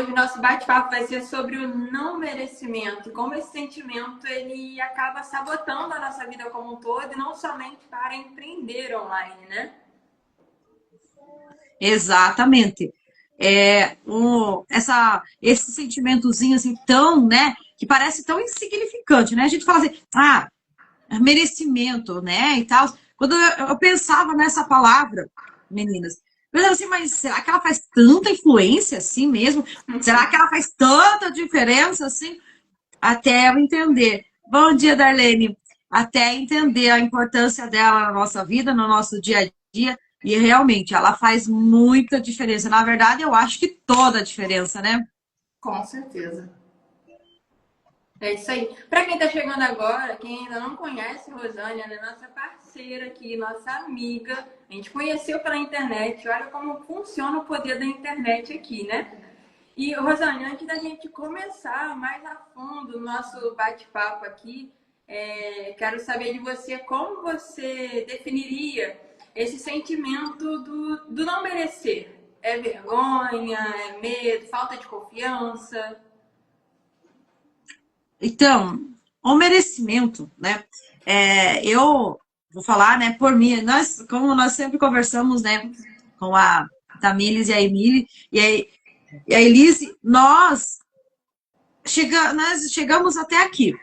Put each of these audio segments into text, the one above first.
hoje o nosso bate-papo vai ser sobre o não merecimento, como esse sentimento ele acaba sabotando a nossa vida como um todo e não somente para empreender online, né? Exatamente. Esse sentimentozinho assim tão, né, que parece tão insignificante, né? A gente fala assim, merecimento, né, e tal. Quando eu pensava nessa palavra, meninas, eu pensava assim, mas será que ela faz tanta influência assim mesmo? Será que ela faz tanta diferença assim? Até eu entender. Bom dia, Darlene. Até entender a importância dela na nossa vida, no nosso dia a dia. E realmente, ela faz muita diferença. Na verdade, eu acho que toda a diferença, né? Com certeza. É isso aí. Para quem está chegando agora, quem ainda não conhece Rosânia, ela é nossa parceira aqui, nossa amiga. A gente conheceu pela internet. Olha como funciona o poder da internet aqui, né? E, Rosânia, antes da gente começar mais a fundo o nosso bate-papo aqui, quero saber de você como você definiria esse sentimento do não merecer. É vergonha, é medo, falta de confiança? Então, o merecimento, né? Eu vou falar, né, por mim. Como nós sempre conversamos, né, com a Tamires e a Emília, e a Elise, nós chegamos até aqui.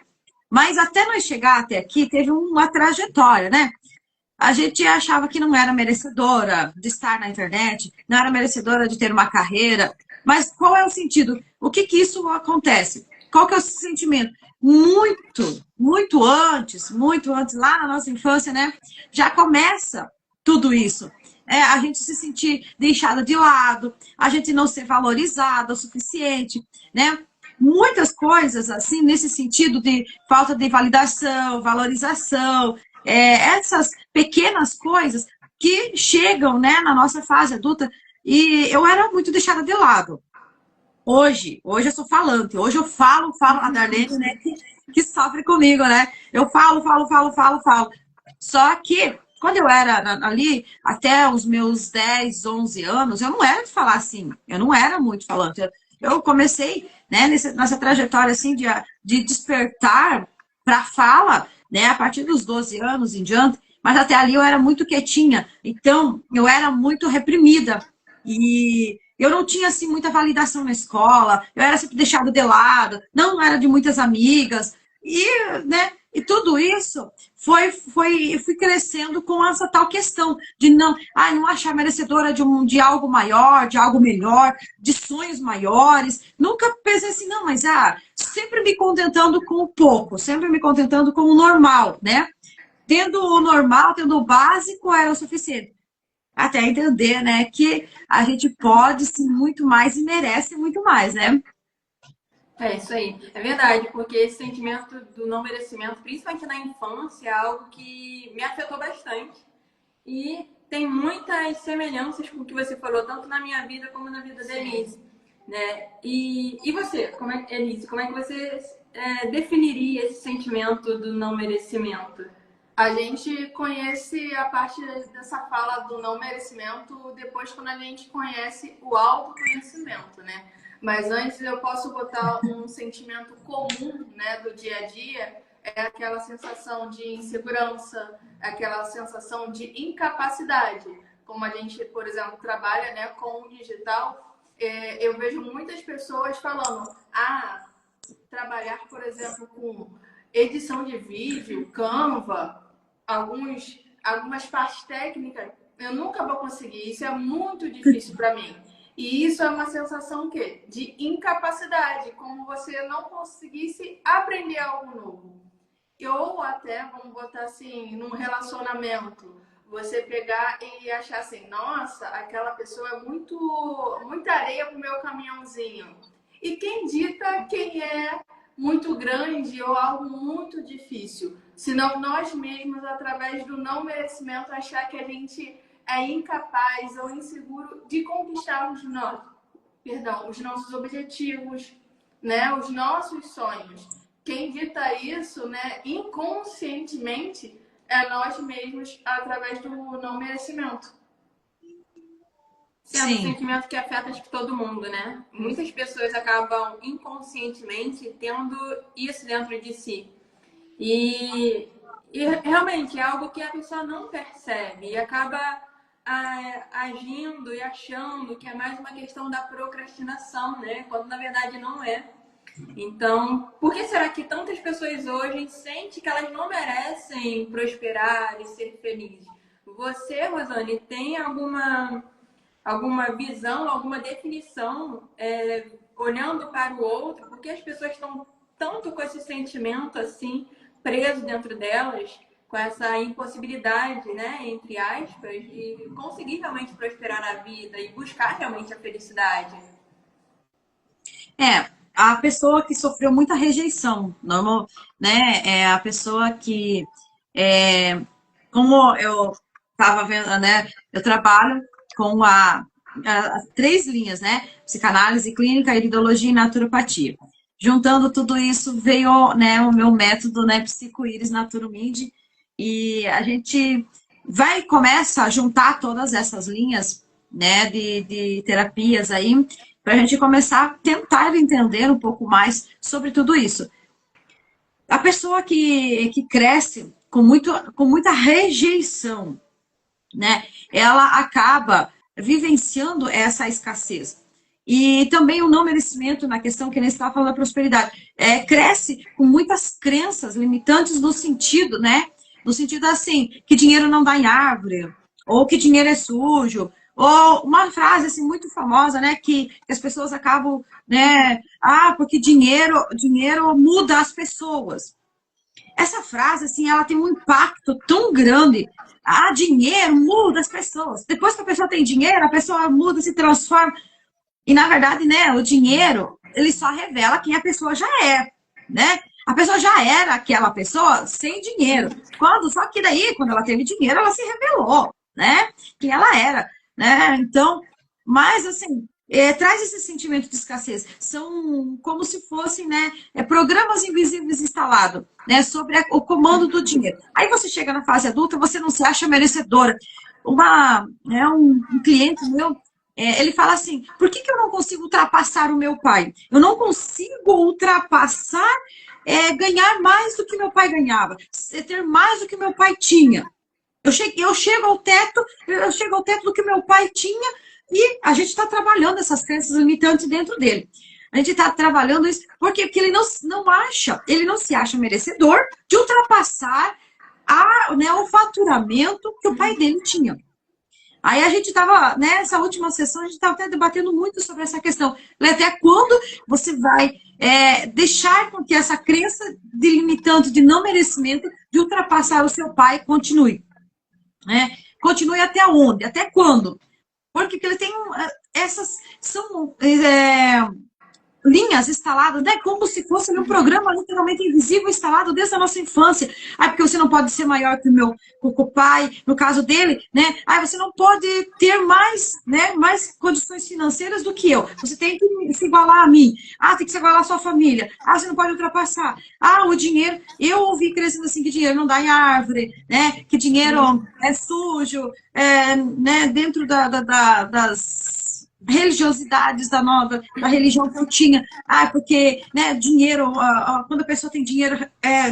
Mas até nós chegar até aqui, teve uma trajetória, né? A gente achava que não era merecedora de estar na internet, não era merecedora de ter uma carreira. Mas qual é o sentido? O que que isso acontece? Qual que é o sentimento? Muito antes, lá na nossa infância, né? Já começa tudo isso. A gente se sentir deixada de lado, a gente não ser valorizada o suficiente, né? Muitas coisas, assim, nesse sentido de falta de validação, valorização, essas pequenas coisas que chegam, né, na nossa fase adulta, e eu era muito deixada de lado. Hoje eu sou falante, hoje eu falo, a Darlene, né, que sofre comigo, né? Eu falo. Só que quando eu era ali, até os meus 10, 11 anos, eu não era de falar assim, eu não era muito falante. Eu comecei, né, nessa trajetória assim de despertar para fala, né, a partir dos 12 anos em diante, mas até ali eu era muito quietinha, então eu era muito reprimida. E eu não tinha assim muita validação na escola, eu era sempre deixada de lado, não era de muitas amigas, né, e tudo isso eu fui crescendo com essa tal questão de não achar merecedora de algo maior, de algo melhor, de sonhos maiores. Nunca pensei assim, não, mas sempre me contentando com o pouco, sempre me contentando com o normal, né? Tendo o normal, tendo o básico era o suficiente. Até entender, né, que a gente pode sim muito mais e merece muito mais, né? É isso aí. É verdade, porque esse sentimento do não merecimento, principalmente na infância, é algo que me afetou bastante. E tem muitas semelhanças com o que você falou, tanto na minha vida como na vida da Elise. Né? E você, Elise, como é que você definiria esse sentimento do não merecimento? A gente conhece a parte dessa fala do não merecimento depois quando a gente conhece o autoconhecimento, né? Mas antes eu posso botar um sentimento comum, né, do dia a dia, é aquela sensação de insegurança, aquela sensação de incapacidade. Como a gente, por exemplo, trabalha, né, com o digital, eu vejo muitas pessoas falando, trabalhar, por exemplo, com edição de vídeo, Canva, algumas partes técnicas, eu nunca vou conseguir. Isso é muito difícil para mim. E isso é uma sensação o quê? De incapacidade, como você não conseguisse aprender algo novo. Ou até, vamos botar assim, num relacionamento, você pegar e achar assim, nossa, aquela pessoa é muita areia pro meu caminhãozinho. E quem dita quem é muito grande ou algo muito difícil? Senão nós mesmos, através do não merecimento, achar que a gente é incapaz ou inseguro de conquistar os nossos objetivos, né? Os nossos sonhos. Quem dita isso, né, inconscientemente, é nós mesmos através do não merecimento. sendo um Sim. sentimento que afeta acho que todo mundo, né? Muitas pessoas acabam inconscientemente tendo isso dentro de si. E, e realmente é algo que a pessoa não percebe e acaba agindo e achando que é mais uma questão da procrastinação, né? Quando na verdade não é. Então, por que será que tantas pessoas hoje sentem que elas não merecem prosperar e ser felizes? Você, Rosane, tem alguma visão, alguma definição, olhando para o outro? Por que as pessoas estão tanto com esse sentimento assim, preso dentro delas, com essa impossibilidade, né, entre aspas, de conseguir realmente prosperar na vida e buscar realmente a felicidade? A pessoa que sofreu muita rejeição, normal, né? É a pessoa que, é, como eu estava vendo, né? Eu trabalho com as três linhas, né? Psicanálise clínica, iridologia e naturopatia. Juntando tudo isso, veio, né, o meu método, né, Psico-Íris Naturomind, e a gente começa a juntar todas essas linhas, né, de terapias aí, para a gente começar a tentar entender um pouco mais sobre tudo isso. A pessoa que cresce com muita rejeição, né, ela acaba vivenciando essa escassez. E também o não merecimento na questão que nem estava falando da prosperidade. Cresce com muitas crenças limitantes no sentido, né? No sentido assim, que dinheiro não dá em árvore, ou que dinheiro é sujo, ou uma frase assim muito famosa, né? Que as pessoas acabam, né? Porque dinheiro muda as pessoas. Essa frase, assim, ela tem um impacto tão grande. Dinheiro muda as pessoas. Depois que a pessoa tem dinheiro, a pessoa muda, se transforma. E, na verdade, né, o dinheiro, ele só revela quem a pessoa já é, né? A pessoa já era aquela pessoa sem dinheiro. Só que daí, quando ela teve dinheiro, ela se revelou, né? Quem ela era, né? Então, mas, assim, traz esse sentimento de escassez. São como se fossem, né, programas invisíveis instalados, né, sobre o comando do dinheiro. Aí você chega na fase adulta, você não se acha merecedora. Um cliente meu, ele fala assim, por que eu não consigo ultrapassar o meu pai? Eu não consigo ultrapassar, ganhar mais do que meu pai ganhava, ter mais do que meu pai tinha. Eu chego ao teto do que meu pai tinha e a gente está trabalhando essas crenças limitantes dentro dele. A gente está trabalhando isso porque ele não acha, ele não se acha merecedor de ultrapassar o faturamento que o pai dele tinha. Aí a gente estava, nessa última sessão, a gente estava até debatendo muito sobre essa questão. Até quando você vai deixar com que essa crença de limitante, de não merecimento, de ultrapassar o seu pai, continue? Continue até onde? Até quando? Porque ele tem essas são linhas instaladas, né? Como se fosse um programa literalmente invisível instalado desde a nossa infância. Porque você não pode ser maior que o pai, no caso dele, né? Você não pode ter mais, né? Mais condições financeiras do que eu. Você tem que se igualar a mim. Tem que se igualar a sua família. Você não pode ultrapassar. O dinheiro. Eu ouvi crescendo assim que dinheiro não dá em árvore, né? Que dinheiro é sujo, né? Dentro das religiosidades da religião que eu tinha. Porque, né, dinheiro, quando a pessoa tem dinheiro,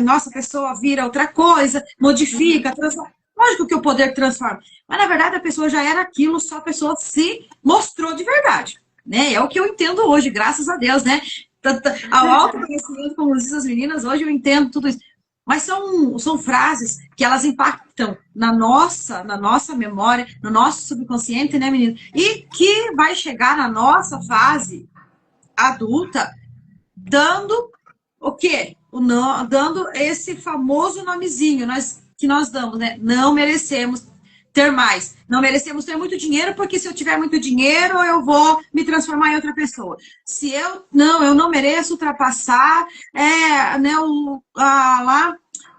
nossa, a pessoa vira outra coisa, modifica, transforma. Lógico que o poder transforma. Mas, na verdade, a pessoa já era aquilo, só a pessoa se mostrou de verdade. Né? É o que eu entendo hoje, graças a Deus, né? Ao autoconhecimento, como dizem as meninas, hoje eu entendo tudo isso. Mas são frases que elas impactam na nossa memória, no nosso subconsciente, né, menina? E que vai chegar na nossa fase adulta dando o quê? Dando esse famoso nomezinho que nós damos, né? Não merecemos ter mais. Não merecemos ter muito dinheiro, porque se eu tiver muito dinheiro, eu vou me transformar em outra pessoa. Eu não mereço ultrapassar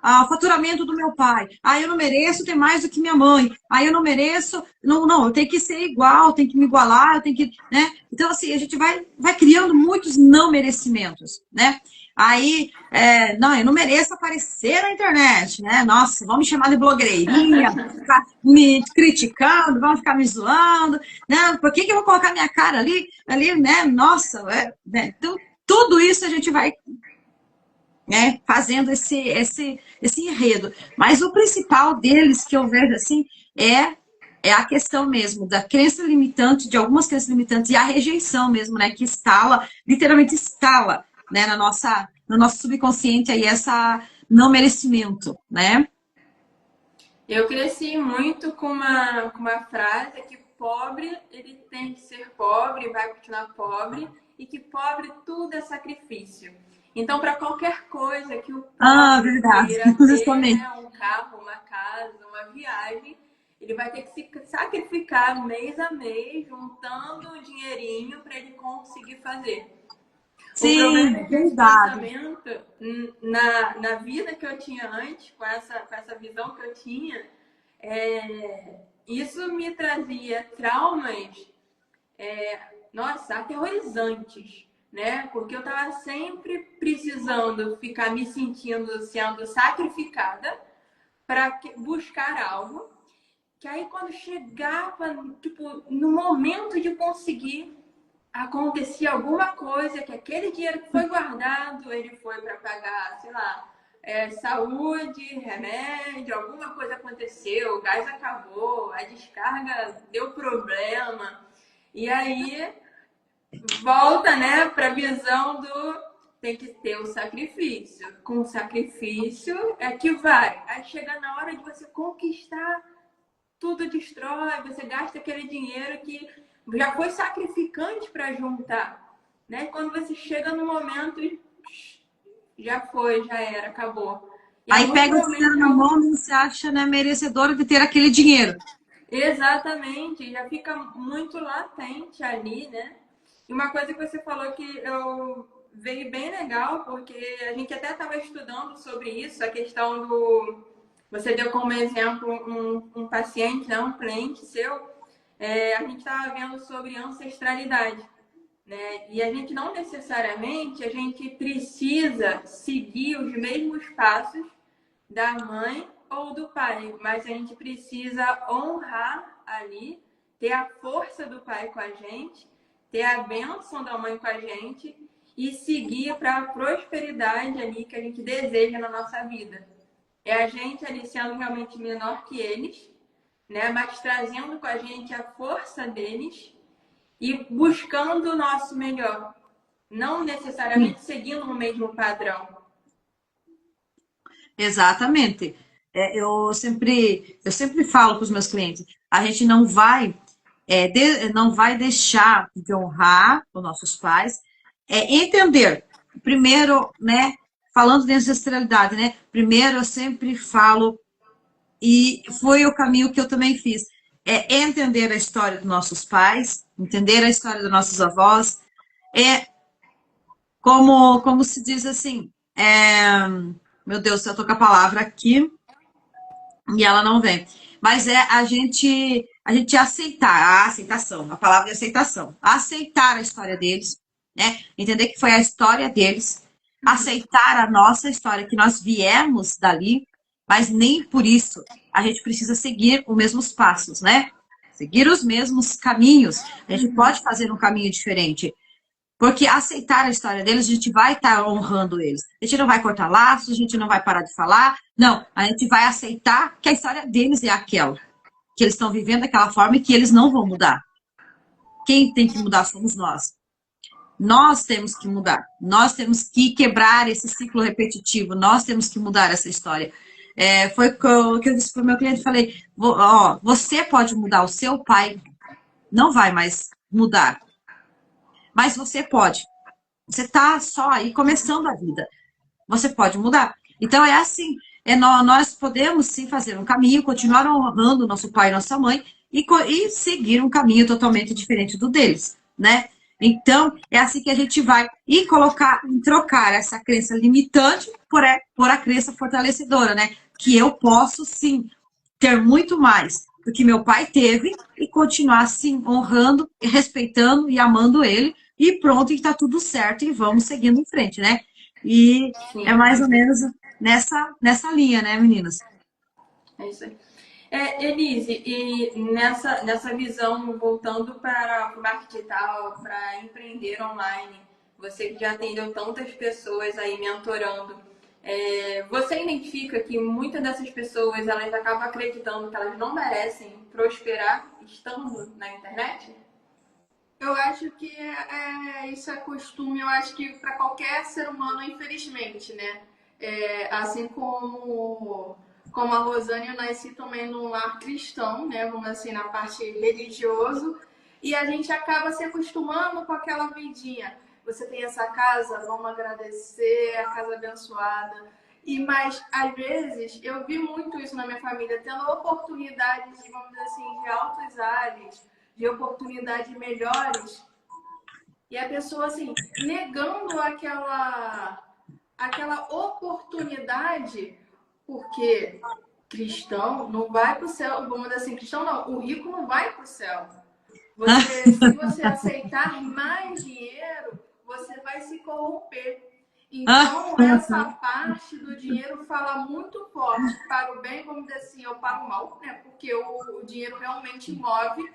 o faturamento do meu pai. Eu não mereço ter mais do que minha mãe. Eu não mereço... Não, eu tenho que ser igual, tenho que me igualar, eu tenho que... né? Então, assim, a gente vai criando muitos não merecimentos, né? Aí, não, eu não mereço aparecer na internet, né? Nossa, vão me chamar de blogueirinha, vão ficar me criticando, vão ficar me zoando, né? Por que que eu vou colocar minha cara ali, né? Nossa, né? Tudo isso a gente vai, né, fazendo esse enredo. Mas o principal deles, que eu vejo assim, é a questão mesmo da crença limitante, de algumas crenças limitantes, e a rejeição mesmo, né, que instala, literalmente instala, né, no nosso subconsciente aí essa não merecimento, né? Eu cresci muito com uma frase que pobre, ele tem que ser pobre, vai continuar pobre, e que pobre tudo é sacrifício. Então, para qualquer coisa que o pobre Verdade, queira ter, justamente. né, um carro, uma casa, uma viagem, ele vai ter que se sacrificar mês a mês, juntando um dinheirinho para ele conseguir fazer. O problema Sim, é que esse verdade. pensamento, na vida que eu tinha antes, com essa visão que eu tinha, isso me trazia traumas, nossa, aterrorizantes, né? Porque eu estava sempre precisando ficar me sentindo sendo sacrificada para buscar algo, que aí quando chegava, tipo, no momento de conseguir, acontecia alguma coisa, que aquele dinheiro que foi guardado, ele foi para pagar, sei lá, saúde, remédio, alguma coisa aconteceu, o gás acabou, a descarga deu problema. E aí volta, né, para a visão do tem que ter o sacrifício. Com o sacrifício é que vai. Aí chega na hora de você conquistar, tudo destrói, você gasta aquele dinheiro que já foi sacrificante para juntar, né? Quando você chega no momento, já foi, já era, acabou. E é Aí muito pega o dinheiro provavelmente na algo. mão e se acha, né, merecedora de ter aquele dinheiro. Exatamente, já fica muito latente ali, né? E uma coisa que você falou que eu veio bem legal, porque a gente até estava estudando sobre isso, a questão do. Você deu como exemplo um paciente, né, um cliente seu, a gente estava vendo sobre ancestralidade, né? E a gente não necessariamente a gente precisa seguir os mesmos passos da mãe ou do pai, mas a gente precisa honrar ali, ter a força do pai com a gente, ter a bênção da mãe com a gente e seguir para a prosperidade ali que a gente deseja na nossa vida. É a gente ali sendo realmente menor que eles, né? Mas trazendo com a gente a força deles e buscando o nosso melhor, não necessariamente seguindo o mesmo padrão. Exatamente. Eu sempre falo para os meus clientes, a gente não vai deixar de honrar os nossos pais, entender. Primeiro, né, falando de ancestralidade, né, primeiro eu sempre falo, e foi o caminho que eu também fiz, entender a história dos nossos pais, entender a história dos nossos avós, como se diz assim, meu Deus, eu tô com a palavra aqui, e ela não vem. Mas a gente aceitar, a aceitação, a palavra de aceitação. Aceitar a história deles, né? Entender que foi a história deles, aceitar a nossa história, que nós viemos dali, mas nem por isso a gente precisa seguir os mesmos passos, né? Seguir os mesmos caminhos. A gente pode fazer um caminho diferente. Porque aceitar a história deles, a gente vai estar honrando eles. A gente não vai cortar laços, a gente não vai parar de falar. Não, a gente vai aceitar que a história deles é aquela. Que eles estão vivendo daquela forma e que eles não vão mudar. Quem tem que mudar somos nós. Nós temos que mudar. Nós temos que quebrar esse ciclo repetitivo. Nós temos que mudar essa história. Foi o que eu disse para o meu cliente. Falei, ó, você pode mudar, o seu pai não vai mais mudar. Mas você pode. Você está só aí começando a vida. Você pode mudar. Então é assim. Nós podemos sim fazer um caminho, continuar honrando nosso pai e nossa mãe e seguir um caminho totalmente diferente do deles, né? Então é assim que a gente vai e trocar essa crença limitante por a crença fortalecedora, né? Que eu posso sim ter muito mais do que meu pai teve e continuar assim honrando, respeitando e amando ele. E pronto, e tá tudo certo e vamos seguindo em frente, né? E é Sim, mais ou menos nessa linha, né, meninas? é isso aí. Elise, e nessa visão, voltando para o marketing digital, para empreender online, você que já atendeu tantas pessoas aí mentorando, você identifica que muitas dessas pessoas elas acabam acreditando que elas não merecem prosperar estando na internet? Eu acho que isso é costume, eu acho que para qualquer ser humano, infelizmente, né? Assim como a Rosane, eu nasci também num lar cristão, né? Vamos assim, na parte religioso, e a gente acaba se acostumando com aquela vidinha. Você tem essa casa, vamos agradecer, a casa abençoada. Mas às vezes eu vi muito isso na minha família, tendo oportunidades, vamos dizer assim, de altos ares, de oportunidades melhores, e a pessoa assim negando aquela oportunidade, porque cristão não vai para o céu, vamos dizer assim, cristão não, o rico não vai para o céu. Se você aceitar mais dinheiro, você vai se corromper. Então, essa parte do dinheiro fala muito forte para o bem, vamos dizer assim, ou para o mal, né? Porque o dinheiro realmente move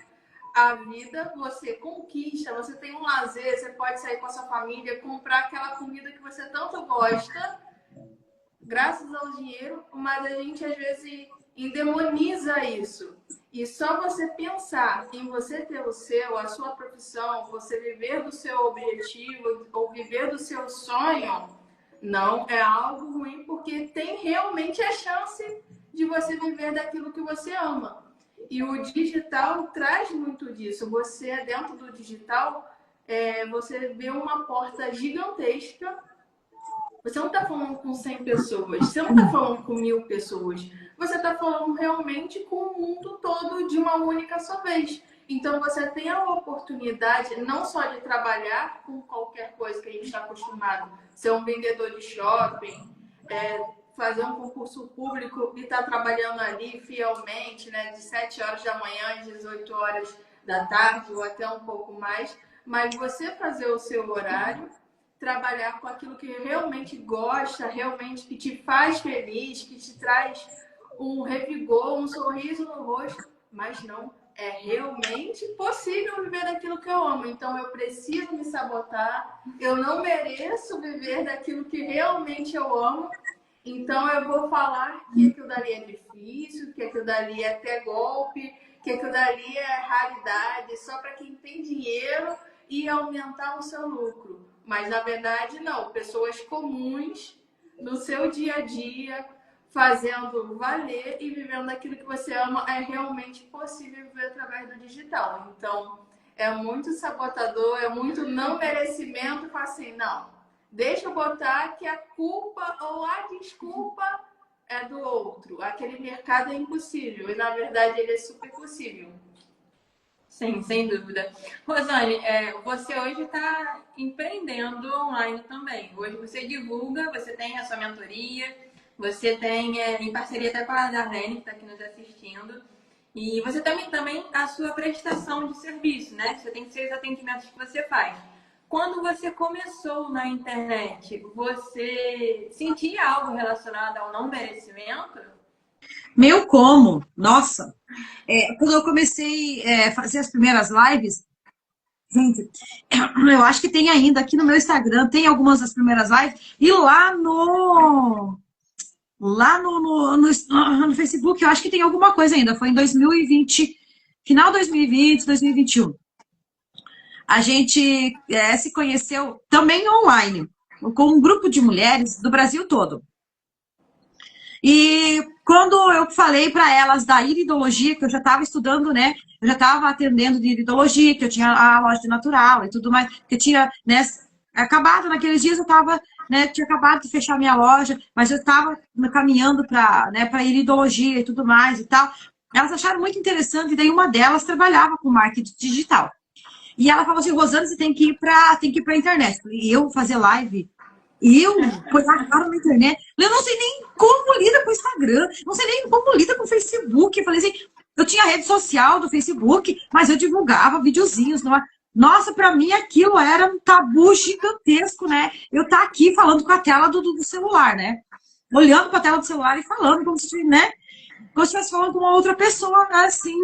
a vida, você conquista, você tem um lazer, você pode sair com a sua família, comprar aquela comida que você tanto gosta, graças ao dinheiro, mas a gente às vezes endemoniza isso. E só você pensar em você ter a sua profissão, você viver do seu objetivo ou viver do seu sonho, não é algo ruim, porque tem realmente a chance de você viver daquilo que você ama. E o digital traz muito disso. Você, dentro do digital, você vê uma porta gigantesca. Você não está falando com 100 pessoas, você não está falando com 1000 pessoas. Você está falando realmente com o mundo todo de uma única só vez. Então, você tem a oportunidade não só de trabalhar com qualquer coisa que a gente está acostumado, ser um vendedor de shopping, fazer um concurso público e estar trabalhando ali fielmente, né, de 7 horas da manhã às 18 horas da tarde ou até um pouco mais, mas você fazer o seu horário, trabalhar com aquilo que realmente gosta, realmente que te faz feliz, que te traz um revigor, um sorriso no rosto, mas não é realmente possível viver daquilo que eu amo. Então eu preciso me sabotar, eu não mereço viver daquilo que realmente eu amo. Então eu vou falar que aquilo dali é difícil, que aquilo dali é até golpe, que aquilo dali é raridade, só para quem tem dinheiro e aumentar o seu lucro. Mas na verdade não, pessoas comuns no seu dia a dia, fazendo valer e vivendo aquilo que você ama, é realmente possível viver através do digital. Então é muito sabotador, é muito não merecimento, assim, não. Deixa eu botar que a culpa ou a desculpa é do outro. Aquele mercado é impossível. E, na verdade, ele é super possível. Sim, sem dúvida. Rosane, você hoje está empreendendo online também. Hoje você divulga, você tem a sua mentoria, você tem, em parceria até com a Darlene, que está aqui nos assistindo, e você também a sua prestação de serviço, né? Você tem 6 atendimentos que você faz. Quando você começou na internet, você sentia algo relacionado ao não merecimento? Meu como, nossa! Quando eu comecei a fazer as primeiras lives, gente, eu acho que tem ainda aqui no meu Instagram, tem algumas das primeiras lives, e no Facebook, eu acho que tem alguma coisa ainda, foi em 2020, final 2020, 2021. A gente se conheceu também online, com um grupo de mulheres do Brasil todo. E quando eu falei para elas da iridologia, que eu já estava estudando, né? Eu já estava atendendo de iridologia, que eu tinha a loja de natural e tudo mais, que eu tinha, né, acabado naqueles dias, eu estava, né, tinha acabado de fechar minha loja, mas eu estava caminhando para, né, para iridologia e tudo mais e tal. Elas acharam muito interessante, e daí uma delas trabalhava com marketing digital. E ela falou assim, Rosane, você tem que ir para a internet. E eu fazer live, pôr a cara na internet. Eu não sei nem como lida com o Instagram, não sei nem como lida com o Facebook. Eu falei assim, eu tinha rede social do Facebook, mas eu divulgava videozinhos. Nossa, para mim aquilo era um tabu gigantesco, né? Eu tá aqui falando com a tela do celular, né? Olhando para a tela do celular e falando como se, né? Como se estivesse falando com uma outra pessoa, assim,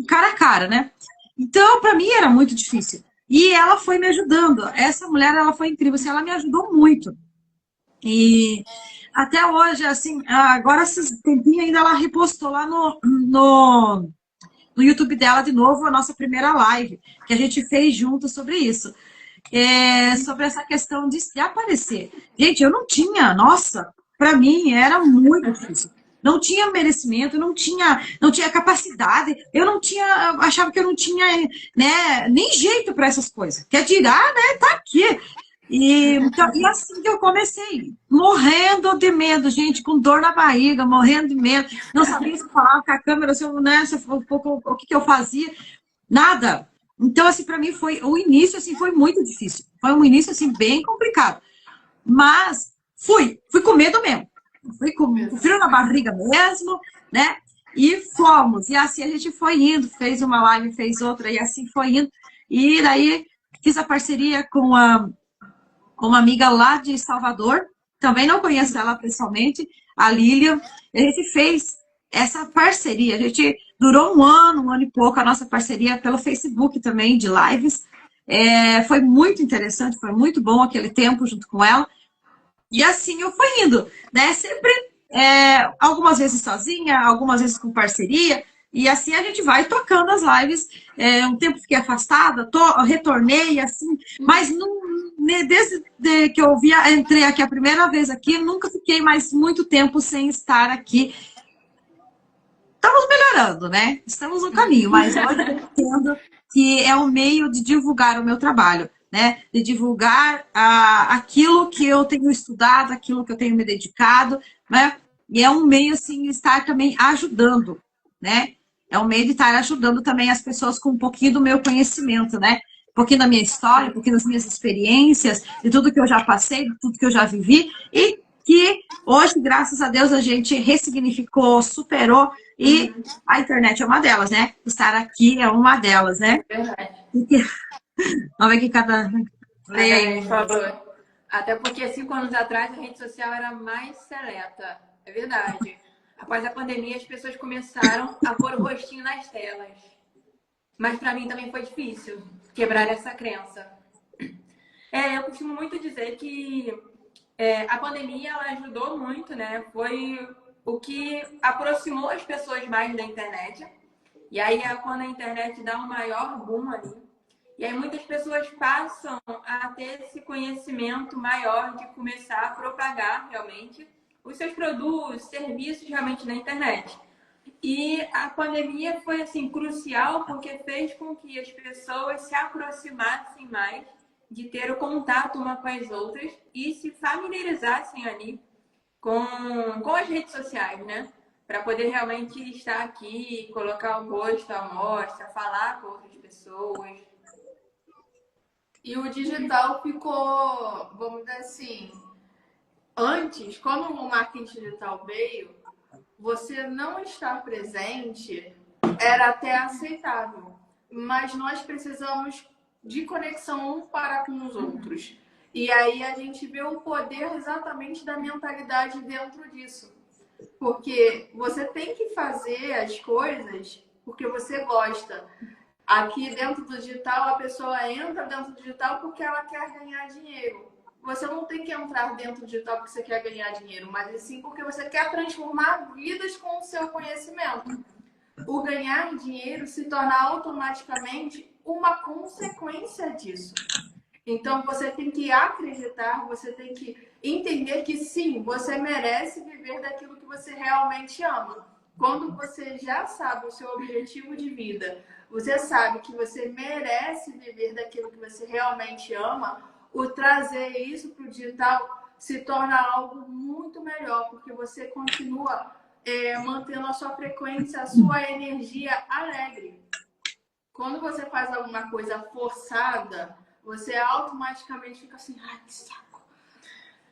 cara a cara, né? Então, para mim era muito difícil. E ela foi me ajudando. Essa mulher, ela foi incrível, assim, ela me ajudou muito. E até hoje, assim, agora esses tempinhos ainda ela repostou lá no YouTube dela de novo a nossa primeira live, que a gente fez junto sobre isso. Sobre essa questão de aparecer. Gente, eu não tinha, nossa, para mim era muito difícil. Não tinha merecimento, não tinha capacidade, eu não tinha, eu achava que eu não tinha, né, nem jeito para essas coisas. Quer dirá, né, tá aqui. Então, e assim que eu comecei, morrendo de medo, gente, com dor na barriga, morrendo de medo, não sabia se eu falava com a câmera, se eu, né, se eu, o que eu fazia, nada. Então, assim, para mim foi o início, assim, foi muito difícil. Foi um início, assim, bem complicado. Mas fui com medo mesmo. Fui com frio na barriga mesmo, né? E fomos. E assim a gente foi indo, fez uma live, fez outra, e assim foi indo. E daí fiz a parceria com uma amiga lá de Salvador, também não conheço ela pessoalmente, a Lilian. A gente fez essa parceria. A gente durou um ano e pouco, a nossa parceria pelo Facebook também, de lives. Foi muito interessante, foi muito bom aquele tempo junto com ela. E assim eu fui indo, né? Sempre, algumas vezes sozinha, algumas vezes com parceria. E assim a gente vai tocando as lives. Um tempo fiquei afastada, retornei, assim, mas não, né, desde que eu entrei aqui a primeira vez aqui, nunca fiquei mais muito tempo sem estar aqui. Estamos melhorando, né? Estamos no caminho, mas hoje eu entendo que é um meio de divulgar o meu trabalho, né? De divulgar aquilo que eu tenho estudado, aquilo que eu tenho me dedicado, né? E é um meio, assim, estar também ajudando, né? É um meio de estar ajudando também as pessoas com um pouquinho do meu conhecimento, né? Um pouquinho da minha história, um pouquinho das minhas experiências, de tudo que eu já passei, de tudo que eu já vivi, e que hoje, graças a Deus, a gente ressignificou, superou, e a internet é uma delas, né? Estar aqui é uma delas, né? Verdade. Vamos ver que cada. Leia aí. Falou. Até porque 5 anos atrás a rede social era mais seleta. É verdade. Após a pandemia, as pessoas começaram a pôr o rostinho nas telas. Mas para mim também foi difícil quebrar essa crença. Eu costumo muito dizer que a pandemia ela ajudou muito, né? Foi o que aproximou as pessoas mais da internet. E aí é quando a internet dá um maior boom ali. E aí muitas pessoas passam a ter esse conhecimento maior de começar a propagar realmente os seus produtos, serviços realmente na internet. E a pandemia foi assim crucial porque fez com que as pessoas se aproximassem mais de ter o contato uma com as outras e se familiarizassem ali com as redes sociais, né? Para poder realmente estar aqui, colocar o rosto à mostra, falar com outras pessoas. E o digital ficou, vamos dizer assim, antes, quando o marketing digital veio, você não estar presente era até aceitável. Mas nós precisamos de conexão um para com os outros. E aí a gente vê o poder exatamente da mentalidade dentro disso. Porque você tem que fazer as coisas porque você gosta. Aqui dentro do digital, a pessoa entra dentro do digital porque ela quer ganhar dinheiro. Você não tem que entrar dentro do digital porque você quer ganhar dinheiro, mas sim porque você quer transformar vidas com o seu conhecimento. O ganhar dinheiro se torna automaticamente uma consequência disso. Então você tem que acreditar, você tem que entender que sim, você merece viver daquilo que você realmente ama. Quando você já sabe o seu objetivo de vida, você sabe que você merece viver daquilo que você realmente ama, o trazer isso para o digital se torna algo muito melhor, porque você continua mantendo a sua frequência, a sua energia alegre. Quando você faz alguma coisa forçada, você automaticamente fica assim, ai, que saco.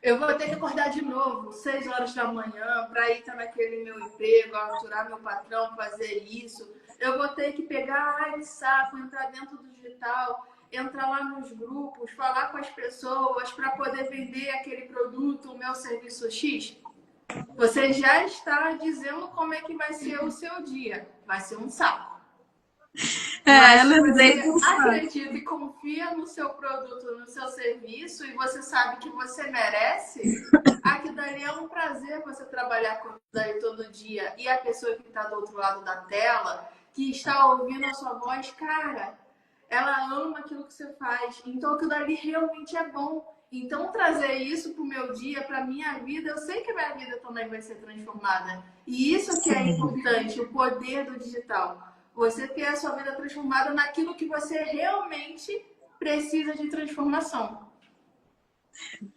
Eu vou ter que acordar de novo, 6 horas da manhã, para ir estar naquele meu emprego, aturar meu patrão, fazer isso. Eu vou ter que pegar, ai, que saco, entrar dentro do digital. entrar lá nos grupos, falar com as pessoas para poder vender aquele produto, o meu serviço X, você já está dizendo como é que vai ser o seu dia. Vai ser um saco. Mas Eu se lembrei você disso. acredita e confia no seu produto, no seu serviço, e você sabe que você merece, aquilo dali é um prazer você trabalhar com aquilo dali todo dia. E a pessoa que está do outro lado da tela, que está ouvindo a sua voz, cara, ela ama aquilo que você faz. Então aquilo dali realmente é bom. Então trazer isso para o meu dia, para a minha vida, eu sei que a minha vida também vai ser transformada. E isso que é importante, o poder do digital. Você ter a sua vida transformada naquilo que você realmente precisa de transformação.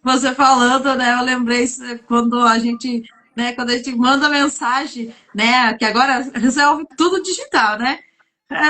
Você falando, né? Eu lembrei quando a gente, né? Quando a gente manda mensagem, né? Que agora resolve tudo digital, né?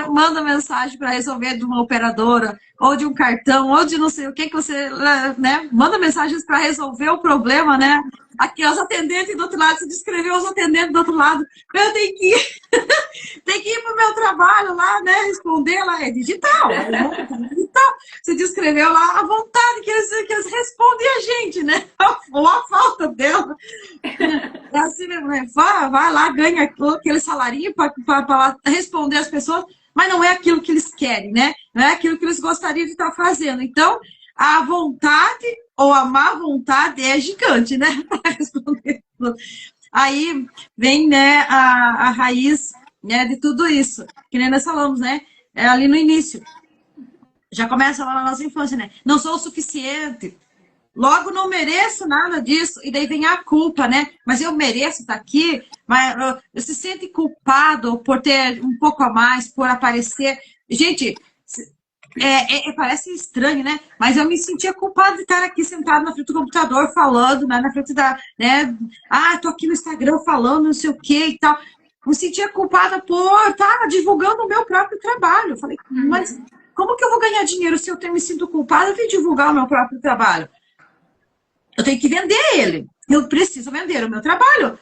Manda mensagem para resolver de uma operadora, ou de um cartão, ou de não sei o que você, né? Manda mensagens para resolver o problema, né? Aqui, os atendentes do outro lado, se descreveu os atendentes do outro lado. Eu tenho que ir, tem que ir para o meu trabalho lá, né? Responder lá, é digital. Digital. Você descreveu lá a vontade que eles respondem a gente, né? Ou a falta dela. É assim mesmo, né? Vai lá, ganha aquele salarinho para responder as pessoas, mas não é aquilo que eles querem, né? Não é aquilo que eles gostariam de estar fazendo. Então, a vontade ou a má vontade é gigante, né? Para responder. Aí vem, né, a raiz, né, de tudo isso, que nem nós falamos, né? É ali no início. Já começa lá na nossa infância, né? Não sou o suficiente. Logo, não mereço nada disso. E daí vem a culpa, né? Mas eu mereço estar aqui. Mas você se sente culpado por ter um pouco a mais, por aparecer. Gente, parece estranho, né? Mas eu me sentia culpada de estar aqui sentado na frente do computador falando, né? Na frente da, né? Ah, tô aqui no Instagram falando, não sei o que e tal. Me sentia culpada por estar divulgando o meu próprio trabalho. Eu falei, mas como que eu vou ganhar dinheiro se eu me sinto culpada de divulgar o meu próprio trabalho? Eu tenho que vender ele. Eu preciso vender o meu trabalho.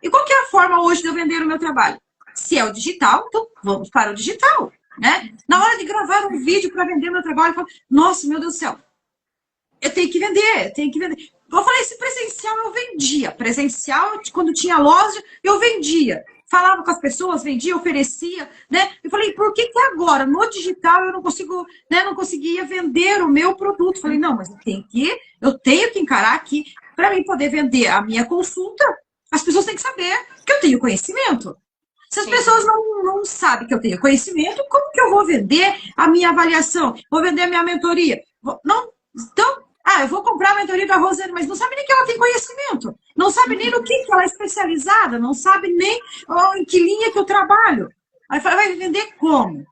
E qual que é a forma hoje de eu vender o meu trabalho? Se é o digital, então vamos para o digital, né? Na hora de gravar um vídeo para vender meu trabalho, eu falo, nossa, meu Deus do céu, eu tenho que vender, tenho que vender. Eu falei, esse presencial eu vendia. Presencial, quando tinha loja, eu vendia. Falava com as pessoas, vendia, oferecia, né? Eu falei, por que que agora, no digital, eu não consigo, né? Não conseguia vender o meu produto? Eu falei, não, mas eu tenho que encarar aqui, para mim poder vender a minha consulta, as pessoas têm que saber que eu tenho conhecimento. Se as pessoas não sabem que eu tenho conhecimento, como que eu vou vender a minha avaliação? Vou vender a minha mentoria? Não, então, eu vou comprar a mentoria da Rosane, mas não sabe nem que ela tem conhecimento. Não sabe nem no que ela é especializada, não sabe nem em que linha que eu trabalho. Aí fala, vai vender como?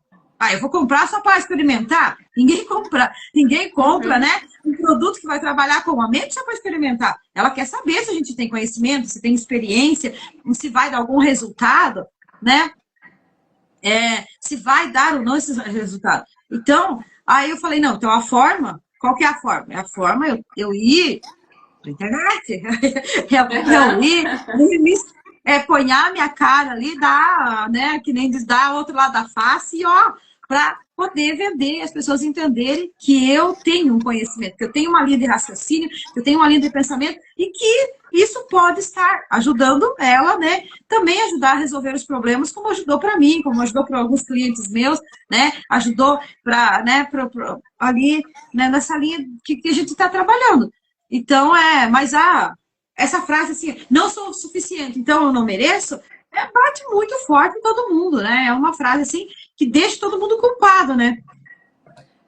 Eu vou comprar só para experimentar? Ninguém compra, né? Um produto que vai trabalhar com a mente só para experimentar. Ela quer saber se a gente tem conhecimento, se tem experiência, se vai dar algum resultado, né? Se vai dar ou não esse resultado. Então, aí eu falei, não, então a forma, qual que é a forma? É a forma eu ir na internet, eu ir, ponhar a minha cara ali, dar, né, que nem diz, dar outro lado da face, e ó, para poder vender, as pessoas entenderem que eu tenho um conhecimento, que eu tenho uma linha de raciocínio, que eu tenho uma linha de pensamento, e que isso pode estar ajudando ela, né, também ajudar a resolver os problemas, como ajudou para mim, como ajudou para alguns clientes meus, né, ajudou para, né, ali, né, nessa linha que a gente está trabalhando. Então, mas essa frase assim, não sou o suficiente, então eu não mereço, bate muito forte em todo mundo, né? É uma frase assim que deixa todo mundo culpado, né?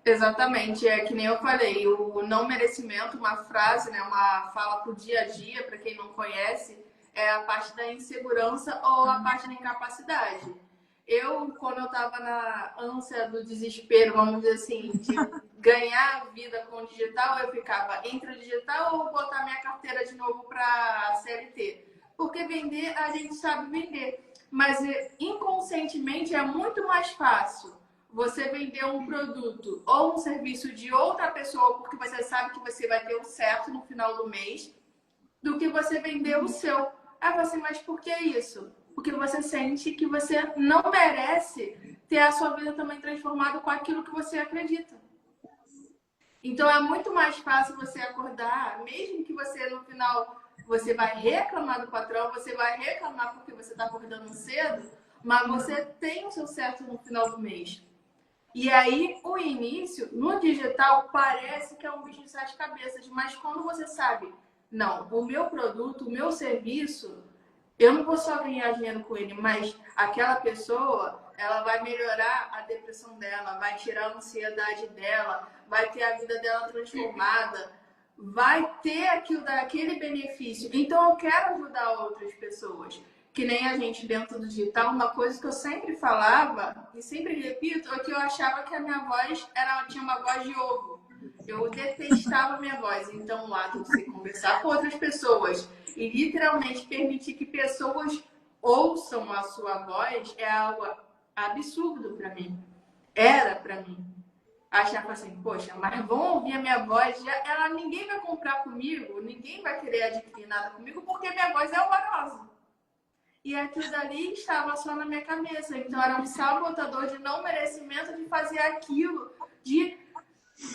Exatamente, é que nem eu falei, o não merecimento, uma frase, né, uma fala pro dia a dia, para quem não conhece, é a parte da insegurança ou a parte da incapacidade. Quando eu estava na ânsia do desespero, vamos dizer assim, de ganhar vida com o digital, eu ficava entre o digital ou botar minha carteira de novo para CLT. Porque vender, a gente sabe vender, mas inconscientemente é muito mais fácil você vender um produto ou um serviço de outra pessoa porque você sabe que você vai ter o certo no final do mês, do que você vender o seu. Mas por que isso? Porque você sente que você não merece ter a sua vida também transformada com aquilo que você acredita. Então é muito mais fácil você acordar, mesmo que você no final você vai reclamar do patrão, você vai reclamar porque você está acordando cedo, mas você tem o seu certo no final do mês. E aí, o início, no digital, parece que é um bicho de sete cabeças, mas quando você sabe, não, o meu produto, o meu serviço, eu não vou só ganhar dinheiro com ele, mas aquela pessoa, ela vai melhorar a depressão dela, vai tirar a ansiedade dela, vai ter a vida dela transformada, vai ter aquilo daquele benefício. Então, eu quero ajudar outras pessoas. Que nem a gente dentro do digital, uma coisa que eu sempre falava e sempre repito é que eu achava que a minha voz tinha uma voz de ovo. Eu detestava a minha voz. Então, o ato de você conversar com outras pessoas e literalmente permitir que pessoas ouçam a sua voz é algo absurdo para mim. Era para mim. Achava assim, poxa, mas vão ouvir a minha voz, ninguém vai comprar comigo, ninguém vai querer adquirir nada comigo porque minha voz é horrorosa. E aquilo dali estava só na minha cabeça. Então era um sabotador de não merecimento de fazer aquilo, de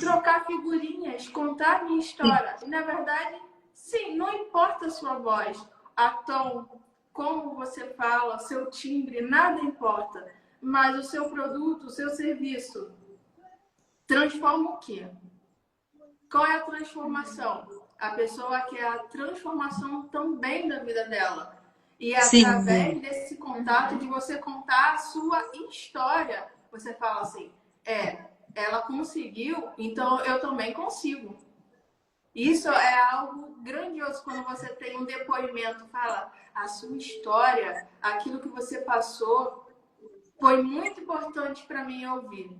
trocar figurinhas, contar a minha história. E na verdade, sim, não importa a sua voz, a tom, como você fala, seu timbre, nada importa. Mas o seu produto, o seu serviço, transforma o quê? Qual é a transformação? A pessoa quer a transformação também da vida dela. E através desse contato, de você contar a sua história, você fala assim, ela conseguiu, então eu também consigo. Isso é algo grandioso quando você tem um depoimento, fala a sua história, aquilo que você passou, foi muito importante para mim ouvir.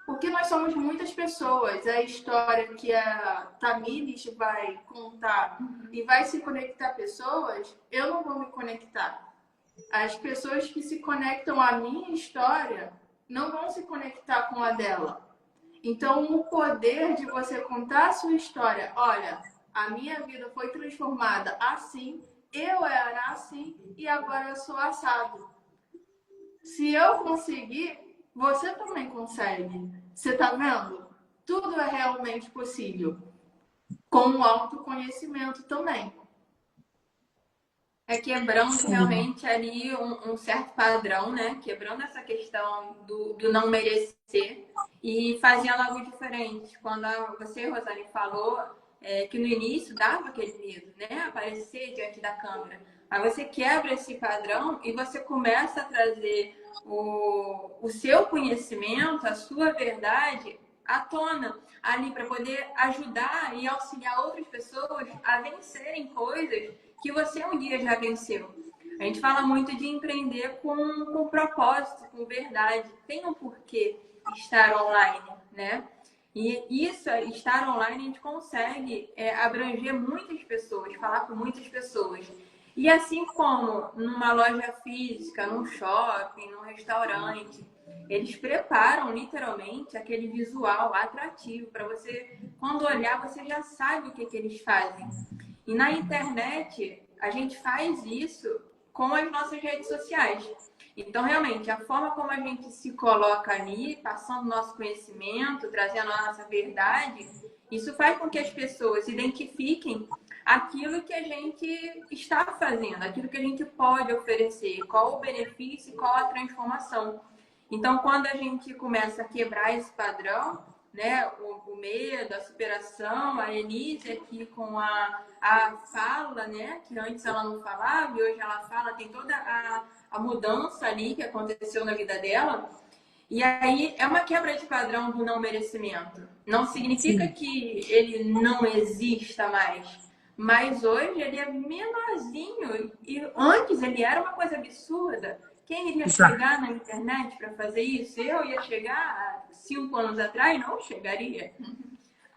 Porque nós somos muitas pessoas. A história que a Tamires vai contar e vai se conectar a pessoas, eu não vou me conectar. As pessoas que se conectam à minha história não vão se conectar com a dela. Então, o poder de você contar a sua história, olha, a minha vida foi transformada assim, eu era assim e agora eu sou assado. Se eu conseguir, você também consegue. Você tá vendo? Tudo é realmente possível. Com o autoconhecimento também. É quebrando realmente ali um certo padrão, né? Quebrando essa questão do não merecer e fazendo algo diferente. Quando você, Rosane, falou que no início dava aquele medo, né? Aparecer diante da câmera. Aí você quebra esse padrão e você começa a trazer o seu conhecimento, a sua verdade à tona ali para poder ajudar e auxiliar outras pessoas a vencerem coisas que você um dia já venceu. A gente fala muito de empreender com propósito, com verdade. Tem um porquê estar online, né? E isso, estar online, a gente consegue abranger muitas pessoas, falar com muitas pessoas. E assim como numa loja física, num shopping, num restaurante, eles preparam literalmente aquele visual atrativo para você, quando olhar, você já sabe o que eles fazem. E na internet, a gente faz isso com as nossas redes sociais. Então, realmente, a forma como a gente se coloca ali, passando nosso conhecimento, trazendo a nossa verdade, isso faz com que as pessoas identifiquem aquilo que a gente está fazendo, aquilo que a gente pode oferecer, qual o benefício e qual a transformação. Então, quando a gente começa a quebrar esse padrão, né, o medo, a superação, a Elise aqui com a fala, né, que antes ela não falava e hoje ela fala, tem toda a mudança ali que aconteceu na vida dela. E aí é uma quebra de padrão do não merecimento. Não significa que ele não exista mais, mas hoje ele é menorzinho e antes ele era uma coisa absurda. Quem iria chegar na internet para fazer isso? Eu ia chegar há 5 anos atrás? Não chegaria.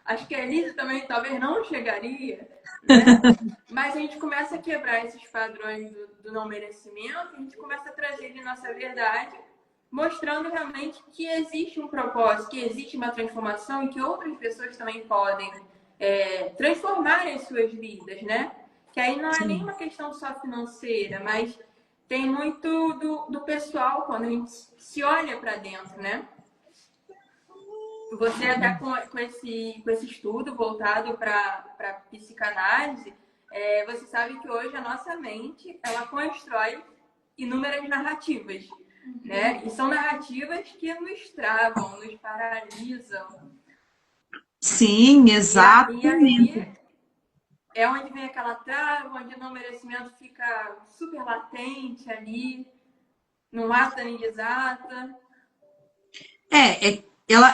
Acho que a Elise também talvez não chegaria. Né? Mas a gente começa a quebrar esses padrões do não merecimento, a gente começa a trazer de nossa verdade, mostrando realmente que existe um propósito, que existe uma transformação e que outras pessoas também podem transformar as suas vidas, né? Que aí não é nem uma questão só financeira, mas tem muito do pessoal quando a gente se olha para dentro, né? você até com esse estudo voltado para psicanálise, você sabe que hoje a nossa mente, ela constrói inúmeras narrativas, né? E são narrativas que nos travam, nos paralisam. Sim, exatamente. E aí é onde vem aquela trava, onde o não merecimento fica super latente ali, não mata nem desata.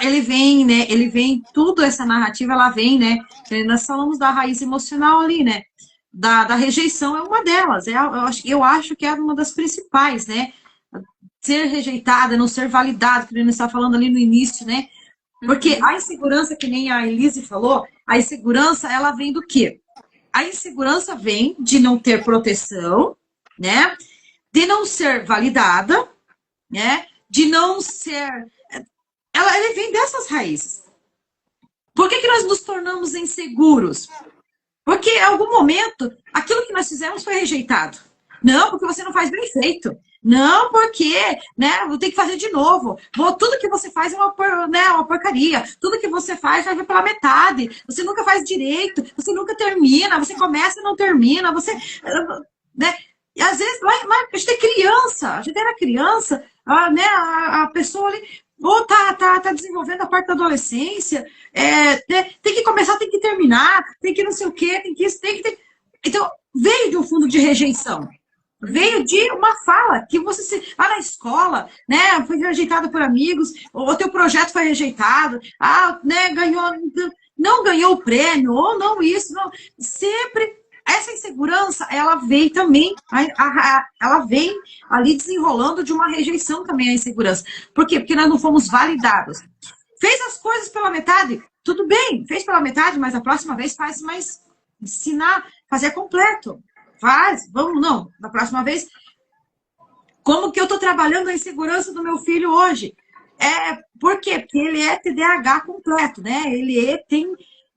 Ele vem, né? Ele vem, tudo essa narrativa, ela vem, né? Nós falamos da raiz emocional ali, né? Da rejeição é uma delas. Eu acho que é uma das principais, né? Ser rejeitada, não ser validada, que a gente está falando ali no início, né? Porque a insegurança, que nem a Elise falou, a insegurança, ela vem do quê? A insegurança vem de não ter proteção, né? De não ser validada, né? De não ser... Ele vem dessas raízes. Por que nós nos tornamos inseguros? Porque em algum momento, aquilo que nós fizemos foi rejeitado. Não, porque você não faz bem feito. Não, porque, né, vou ter que fazer de novo. Tudo que você faz é uma porcaria. Tudo que você faz vai pela metade. Você nunca faz direito. Você nunca termina. Você começa e não termina. Você, né? E às vezes, a gente é criança. A gente era criança, né, a pessoa ali... Ou tá desenvolvendo a parte da adolescência, tem que começar, tem que terminar, tem que não sei o quê, tem que isso, tem que... Então, veio de um fundo de rejeição. Veio de uma fala que você na escola, né, foi rejeitado por amigos, ou teu projeto foi rejeitado, né, não ganhou o prêmio, ou não isso, não. Sempre... Essa insegurança, ela vem também, ela vem ali desenrolando de uma rejeição também, a insegurança. Por quê? Porque nós não fomos validados. Fez as coisas pela metade, tudo bem, fez pela metade, mas a próxima vez faz mais, ensinar, fazer completo. Da próxima vez. Como que eu estou trabalhando a insegurança do meu filho hoje? Por quê? Porque ele é TDAH completo, né? Tem...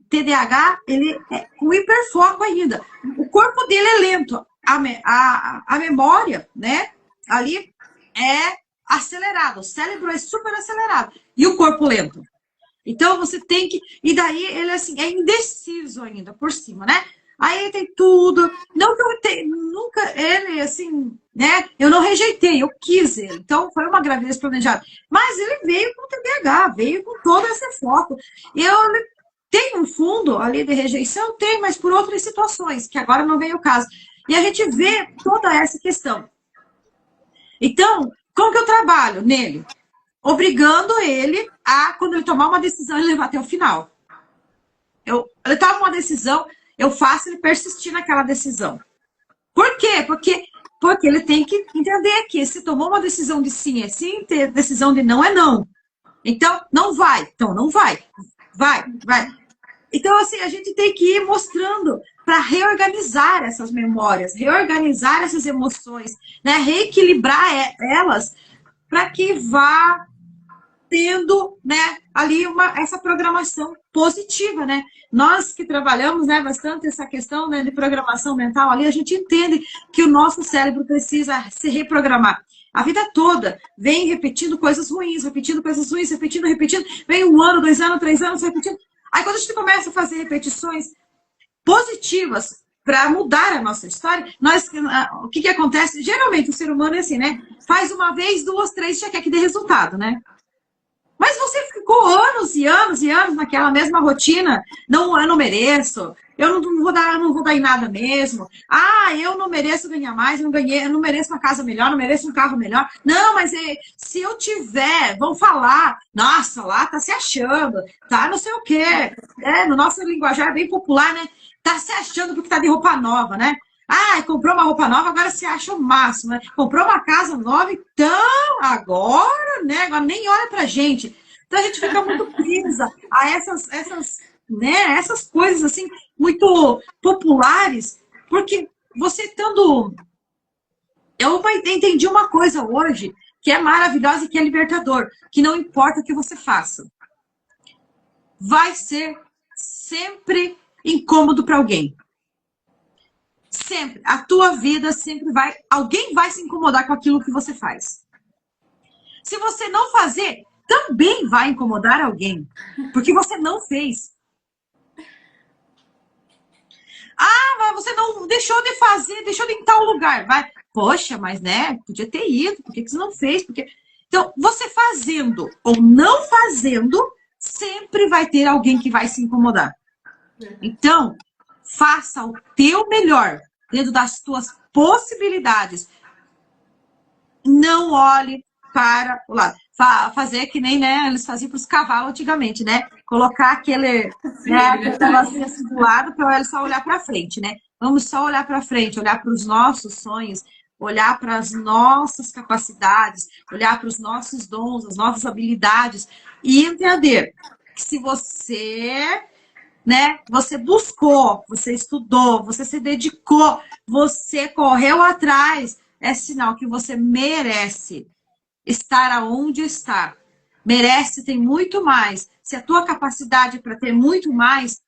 TDAH, ele é com hiperfoco ainda. O corpo dele é lento. A memória, né, ali é acelerada. O cérebro é super acelerado. E o corpo lento. Então, você tem que... E daí, ele assim, é indeciso ainda, por cima, né? Aí tem tudo. Não que eu nunca... Ele, assim, né? Eu não rejeitei, eu quis ele. Então, foi uma gravidez planejada. Mas ele veio com TDAH, veio com todo esse foco. Tem um fundo ali de rejeição? Tem, mas por outras situações, que agora não vem o caso. E a gente vê toda essa questão. Então, como que eu trabalho nele? Obrigando ele a, quando ele tomar uma decisão, ele levar até o final. Ele toma uma decisão, eu faço ele persistir naquela decisão. Por quê? Porque ele tem que entender que se tomou uma decisão de sim é sim, decisão de não é não. Então, não vai. Então, não vai. Vai. Então, assim, a gente tem que ir mostrando para reorganizar essas memórias, reorganizar essas emoções, né? Reequilibrar elas para que vá tendo, né, ali essa programação positiva, né? Nós que trabalhamos, né, bastante essa questão, né, de programação mental ali, a gente entende que o nosso cérebro precisa se reprogramar. A vida toda vem repetindo coisas ruins, repetindo, vem 1 ano, 2 anos, 3 anos, repetindo. Aí quando a gente começa a fazer repetições positivas para mudar a nossa história, o que acontece? Geralmente o ser humano é assim, né? Faz uma vez, 2, 3, já quer que dê resultado, né? Mas você ficou anos e anos e anos naquela mesma rotina. Não, eu não mereço. Eu não vou dar em nada mesmo. Eu não mereço ganhar mais, eu não mereço uma casa melhor, não mereço um carro melhor. Não, mas se eu tiver, vão falar, nossa, lá tá se achando, tá não sei o quê. No nosso linguajar bem popular, né? Tá se achando porque tá de roupa nova, né? Comprou uma roupa nova, agora se acha o máximo, né? Comprou uma casa nova, então, agora, né? Agora nem olha pra gente. Então a gente fica muito presa a essas coisas, assim, muito populares, porque você estando... Eu entendi uma coisa hoje, que é maravilhosa e que é libertador, que não importa o que você faça, vai ser sempre incômodo para alguém. Sempre. A tua vida sempre vai... Alguém vai se incomodar com aquilo que você faz. Se você não fazer, também vai incomodar alguém, porque você não fez. Mas você não deixou de fazer, deixou de ir em tal lugar. Vai, poxa, mas né, podia ter ido, por que você não fez? Porque... Então, você fazendo ou não fazendo, sempre vai ter alguém que vai se incomodar. Então, faça o teu melhor dentro das tuas possibilidades. Não olhe para o lado. Fazer que nem, né, eles faziam para os cavalos antigamente, né? Colocar aquele, Sim, né, ele aquele gostaria. negocinho assim do lado para ele só olhar para frente, né? Vamos só olhar para frente, olhar para os nossos sonhos, olhar para as nossas capacidades, olhar para os nossos dons, as nossas habilidades e entender que se você, né, você buscou, você estudou, você se dedicou, você correu atrás, é sinal que você merece estar aonde está. Merece ter muito mais. Se a tua capacidade para ter muito mais,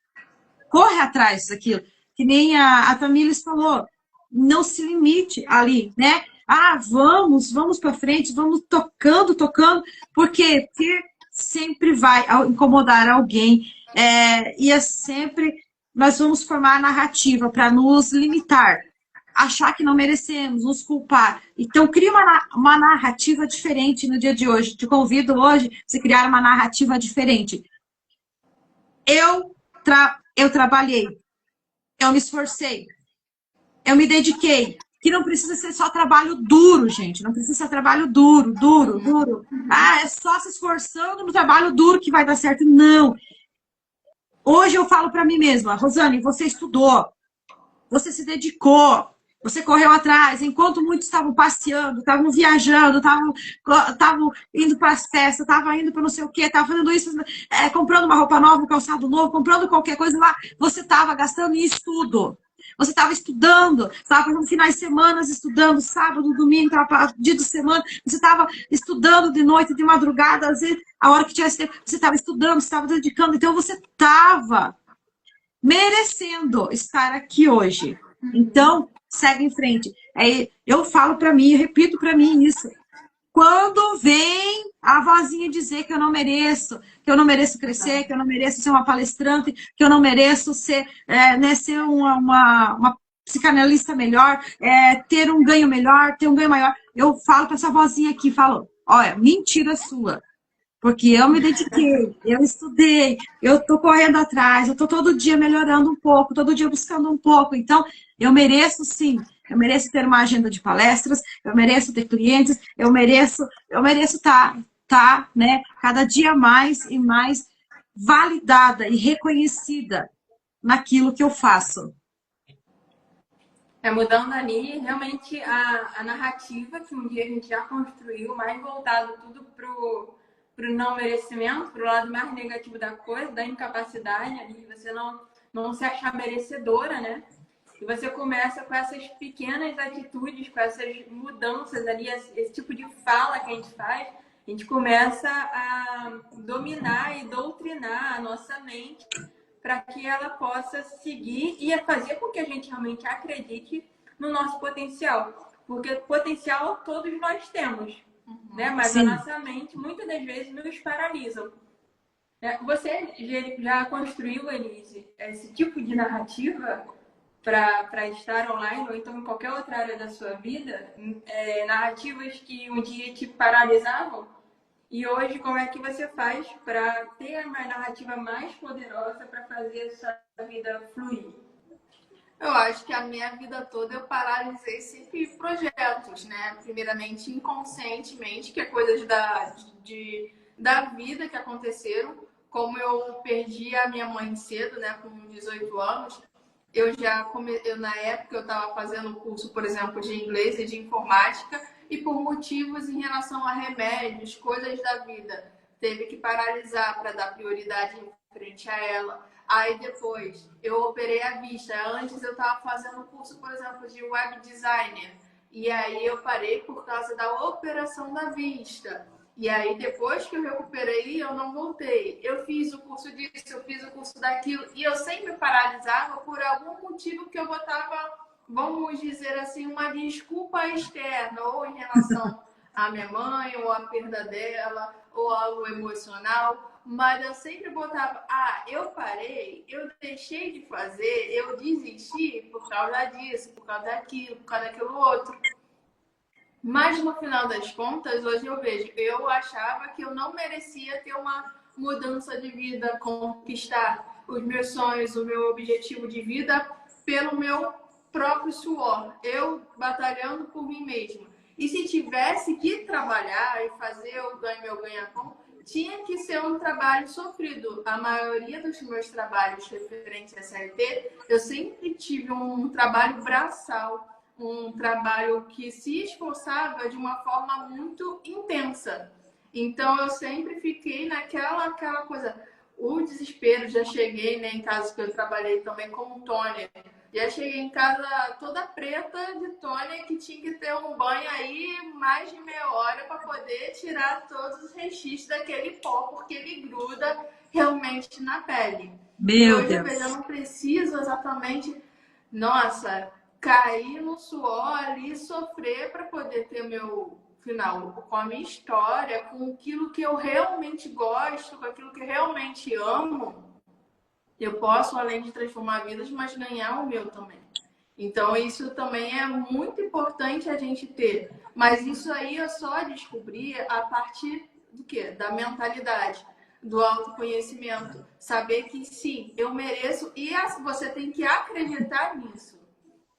corre atrás daquilo. Que nem a Tamires falou, não se limite ali, né? Vamos para frente, vamos tocando, porque sempre vai incomodar alguém. E é sempre nós vamos formar a narrativa para nos limitar, achar que não merecemos, nos culpar. Então, cria uma narrativa diferente no dia de hoje. Te convido hoje a você criar uma narrativa diferente. Eu trabalhei, eu me esforcei, eu me dediquei. Que não precisa ser só trabalho duro, gente. Não precisa ser trabalho duro. É só se esforçando no trabalho duro que vai dar certo. Não. Hoje eu falo para mim mesma, Rosane, você estudou, você se dedicou, você correu atrás, enquanto muitos estavam passeando, estavam viajando, estavam indo para as festas, estavam indo para não sei o quê, estavam fazendo isso, comprando uma roupa nova, um calçado novo, comprando qualquer coisa lá, você estava gastando em estudo. Você estava estudando, estava fazendo finais de semana estudando, sábado, domingo, dia de semana, você estava estudando de noite, de madrugada, às vezes, a hora que tivesse tempo, você estava estudando, você estava dedicando, então você estava merecendo estar aqui hoje. Então, segue em frente. Eu falo para mim, eu repito para mim isso. Quando vem a vozinha dizer que eu não mereço crescer, que eu não mereço ser uma palestrante, que eu não mereço ser, ser uma psicanalista melhor, ter um ganho melhor, ter um ganho maior, eu falo para essa vozinha aqui, falo, olha, mentira sua. Porque eu me dediquei, eu estudei, eu estou correndo atrás, eu estou todo dia melhorando um pouco, todo dia buscando um pouco. Então, eu mereço sim, eu mereço ter uma agenda de palestras, eu mereço ter clientes, eu mereço estar, né, cada dia mais e mais validada e reconhecida naquilo que eu faço. Mudando ali, realmente a narrativa que um dia a gente já construiu, mais voltado tudo pro não merecimento, pro lado mais negativo da coisa, da incapacidade ali, você não se achar merecedora, né? E você começa com essas pequenas atitudes, com essas mudanças ali, esse tipo de fala que a gente faz, a gente começa a dominar e doutrinar a nossa mente para que ela possa seguir e fazer com que a gente realmente acredite no nosso potencial. Porque potencial todos nós temos, né? Mas Sim. a nossa mente muitas das vezes nos paralisa. Você já construiu, Elise, esse tipo de narrativa para estar online ou então em qualquer outra área da sua vida? Narrativas que um dia te paralisavam? E hoje, como é que você faz para ter uma narrativa mais poderosa para fazer a sua vida fluir? Eu acho que a minha vida toda eu paralisei sempre projetos, né? Primeiramente, inconscientemente, que é coisas da vida que aconteceram. Como eu perdi a minha mãe cedo, né? Com 18 anos, na época eu estava fazendo curso, por exemplo, de inglês e de informática, e por motivos em relação a remédios, coisas da vida, teve que paralisar para dar prioridade em frente a ela. Aí depois eu operei a vista. Antes eu estava fazendo um curso, por exemplo, de web designer. E aí eu parei por causa da operação da vista. E aí depois que eu recuperei, eu não voltei. Eu fiz o curso disso, eu fiz o curso daquilo. E eu sempre paralisava por algum motivo que eu botava, vamos dizer assim, uma desculpa externa. Ou em relação a minha mãe, ou a perda dela, ou algo emocional. Mas eu sempre botava, eu parei, eu deixei de fazer, eu desisti por causa disso, por causa daquilo, por causa daquilo outro. Mas no final das contas, hoje eu vejo, eu achava que eu não merecia ter uma mudança de vida, conquistar os meus sonhos, o meu objetivo de vida pelo meu próprio suor, eu batalhando por mim mesma. E se tivesse que trabalhar e fazer o meu ganha-pão, tinha que ser um trabalho sofrido. A maioria dos meus trabalhos referentes a SLT, eu sempre tive um trabalho braçal, um trabalho que se esforçava de uma forma muito intensa. Então, eu sempre fiquei naquela coisa, o desespero. Já cheguei, né, em casa que eu trabalhei também como toner. Já cheguei em casa toda preta de toner, que tinha que ter um banho aí mais de meia hora para poder tirar todos os resquícios daquele pó, porque ele gruda realmente na pele. E Meu hoje eu Deus. não preciso exatamente, nossa, cair no suor ali, sofrer para poder ter o meu final com a minha história, com aquilo que eu realmente gosto, com aquilo que eu realmente amo. Eu posso, além de transformar vidas, mas ganhar o meu também. Então, isso também é muito importante a gente ter. Mas isso aí eu só descobri a partir do quê? Da mentalidade, do autoconhecimento. Saber que sim, eu mereço, e você tem que acreditar nisso.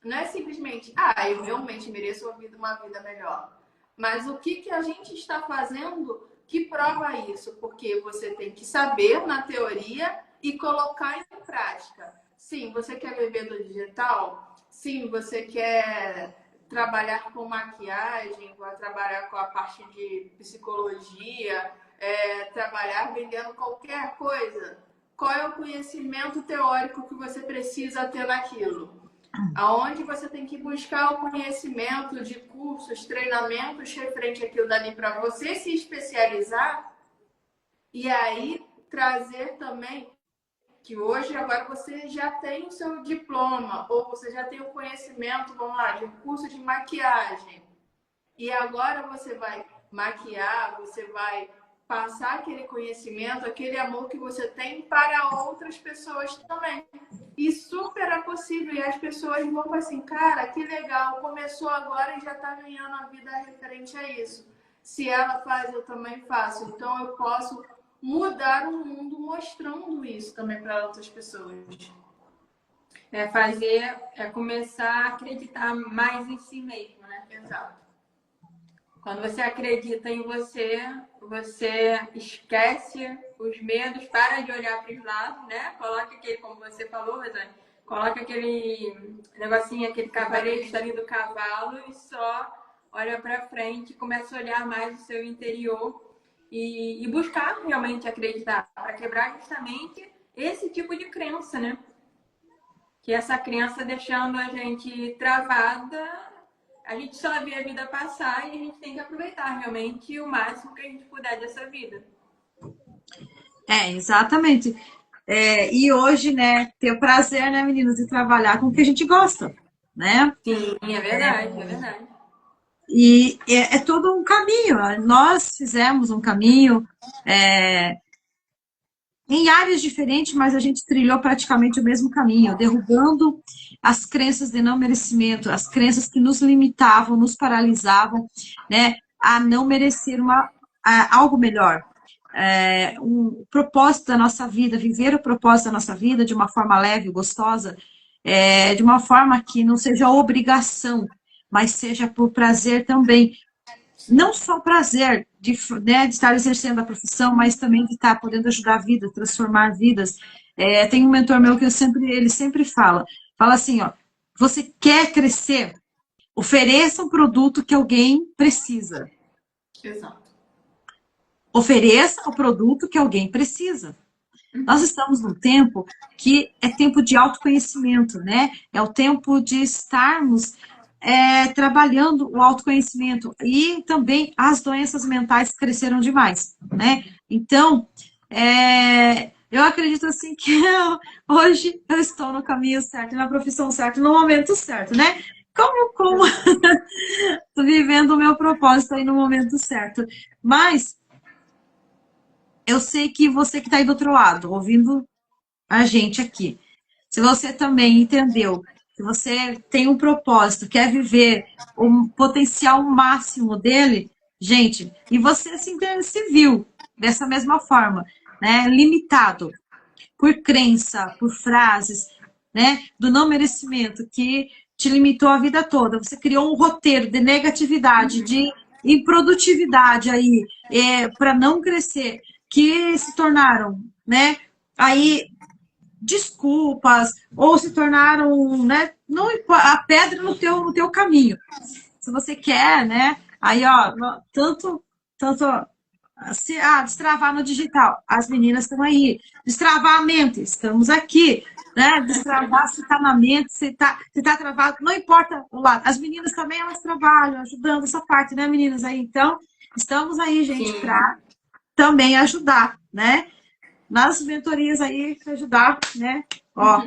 Não é simplesmente, eu realmente mereço uma vida melhor. Mas o que a gente está fazendo que prova isso? Porque você tem que saber na teoria e colocar em prática. Sim, você quer viver do digital? Sim, você quer trabalhar com maquiagem, vai trabalhar com a parte de psicologia, trabalhar vendendo qualquer coisa. Qual é o conhecimento teórico que você precisa ter naquilo? Aonde você tem que buscar o conhecimento de cursos, treinamentos referente àquilo dali para você se especializar e aí trazer também que hoje agora você já tem o seu diploma ou você já tem o conhecimento, vamos lá, de um curso de maquiagem. E agora você vai maquiar, você vai passar aquele conhecimento, aquele amor que você tem para outras pessoas também. E super é possível. E as pessoas vão falar assim, cara, que legal, começou agora e já está ganhando a vida referente a isso. Se ela faz, eu também faço. Então eu posso mudar o mundo mostrando isso também para outras pessoas. Começar a acreditar mais em si mesmo, né? Exato. Quando você acredita em você, você esquece os medos, para de olhar para os lados, né? Coloca aquele, como você falou, Rosane, coloca aquele negocinho, aquele cavalete ali do cavalo e só olha para frente, começa a olhar mais o seu interior e buscar realmente acreditar, para quebrar justamente esse tipo de crença, né? Que essa crença deixando a gente travada, a gente só vê a vida passar e a gente tem que aproveitar realmente o máximo que a gente puder dessa vida. Exatamente. E hoje, né, ter o prazer, né, meninas, de trabalhar com o que a gente gosta, né? Sim, é verdade, é verdade. E é todo um caminho. Nós fizemos um caminho em áreas diferentes, mas a gente trilhou praticamente o mesmo caminho, derrubando as crenças de não merecimento, as crenças que nos limitavam, nos paralisavam, né, a não merecer algo melhor. Um propósito da nossa vida, viver o propósito da nossa vida de uma forma leve, gostosa, de uma forma que não seja obrigação, mas seja por prazer também. Não só o prazer de estar exercendo a profissão, mas também de estar podendo ajudar a vida, transformar vidas. Tem um mentor meu que ele sempre fala assim, ó, você quer crescer? Ofereça um produto que alguém precisa. Exato. Ofereça o produto que alguém precisa. Nós estamos num tempo que é tempo de autoconhecimento, né? É o tempo de estarmos trabalhando o autoconhecimento. E também as doenças mentais cresceram demais, né? Então, eu acredito assim que hoje eu estou no caminho certo, na profissão certa, no momento certo, né? como tô vivendo o meu propósito aí no momento certo. Mas eu sei que você que está aí do outro lado, ouvindo a gente aqui, se você também entendeu que você tem um propósito, quer viver o potencial máximo dele, gente, e você se viu dessa mesma forma, né? Limitado por crença, por frases, né? Do não merecimento que te limitou a vida toda. Você criou um roteiro de negatividade, de improdutividade aí, para não crescer, que se tornaram, né? Aí desculpas, ou se tornaram, né, não, a pedra no teu caminho. Se você quer, né, aí, ó, tanto destravar no digital, as meninas estão aí. Destravar a mente, estamos aqui, né, destravar se está na mente, se tá travado, não importa o lado. As meninas também, elas trabalham, ajudando essa parte, né, meninas aí? Então, estamos aí, gente, Sim. para também ajudar, né? Nas mentorias aí, para ajudar, né? Ó.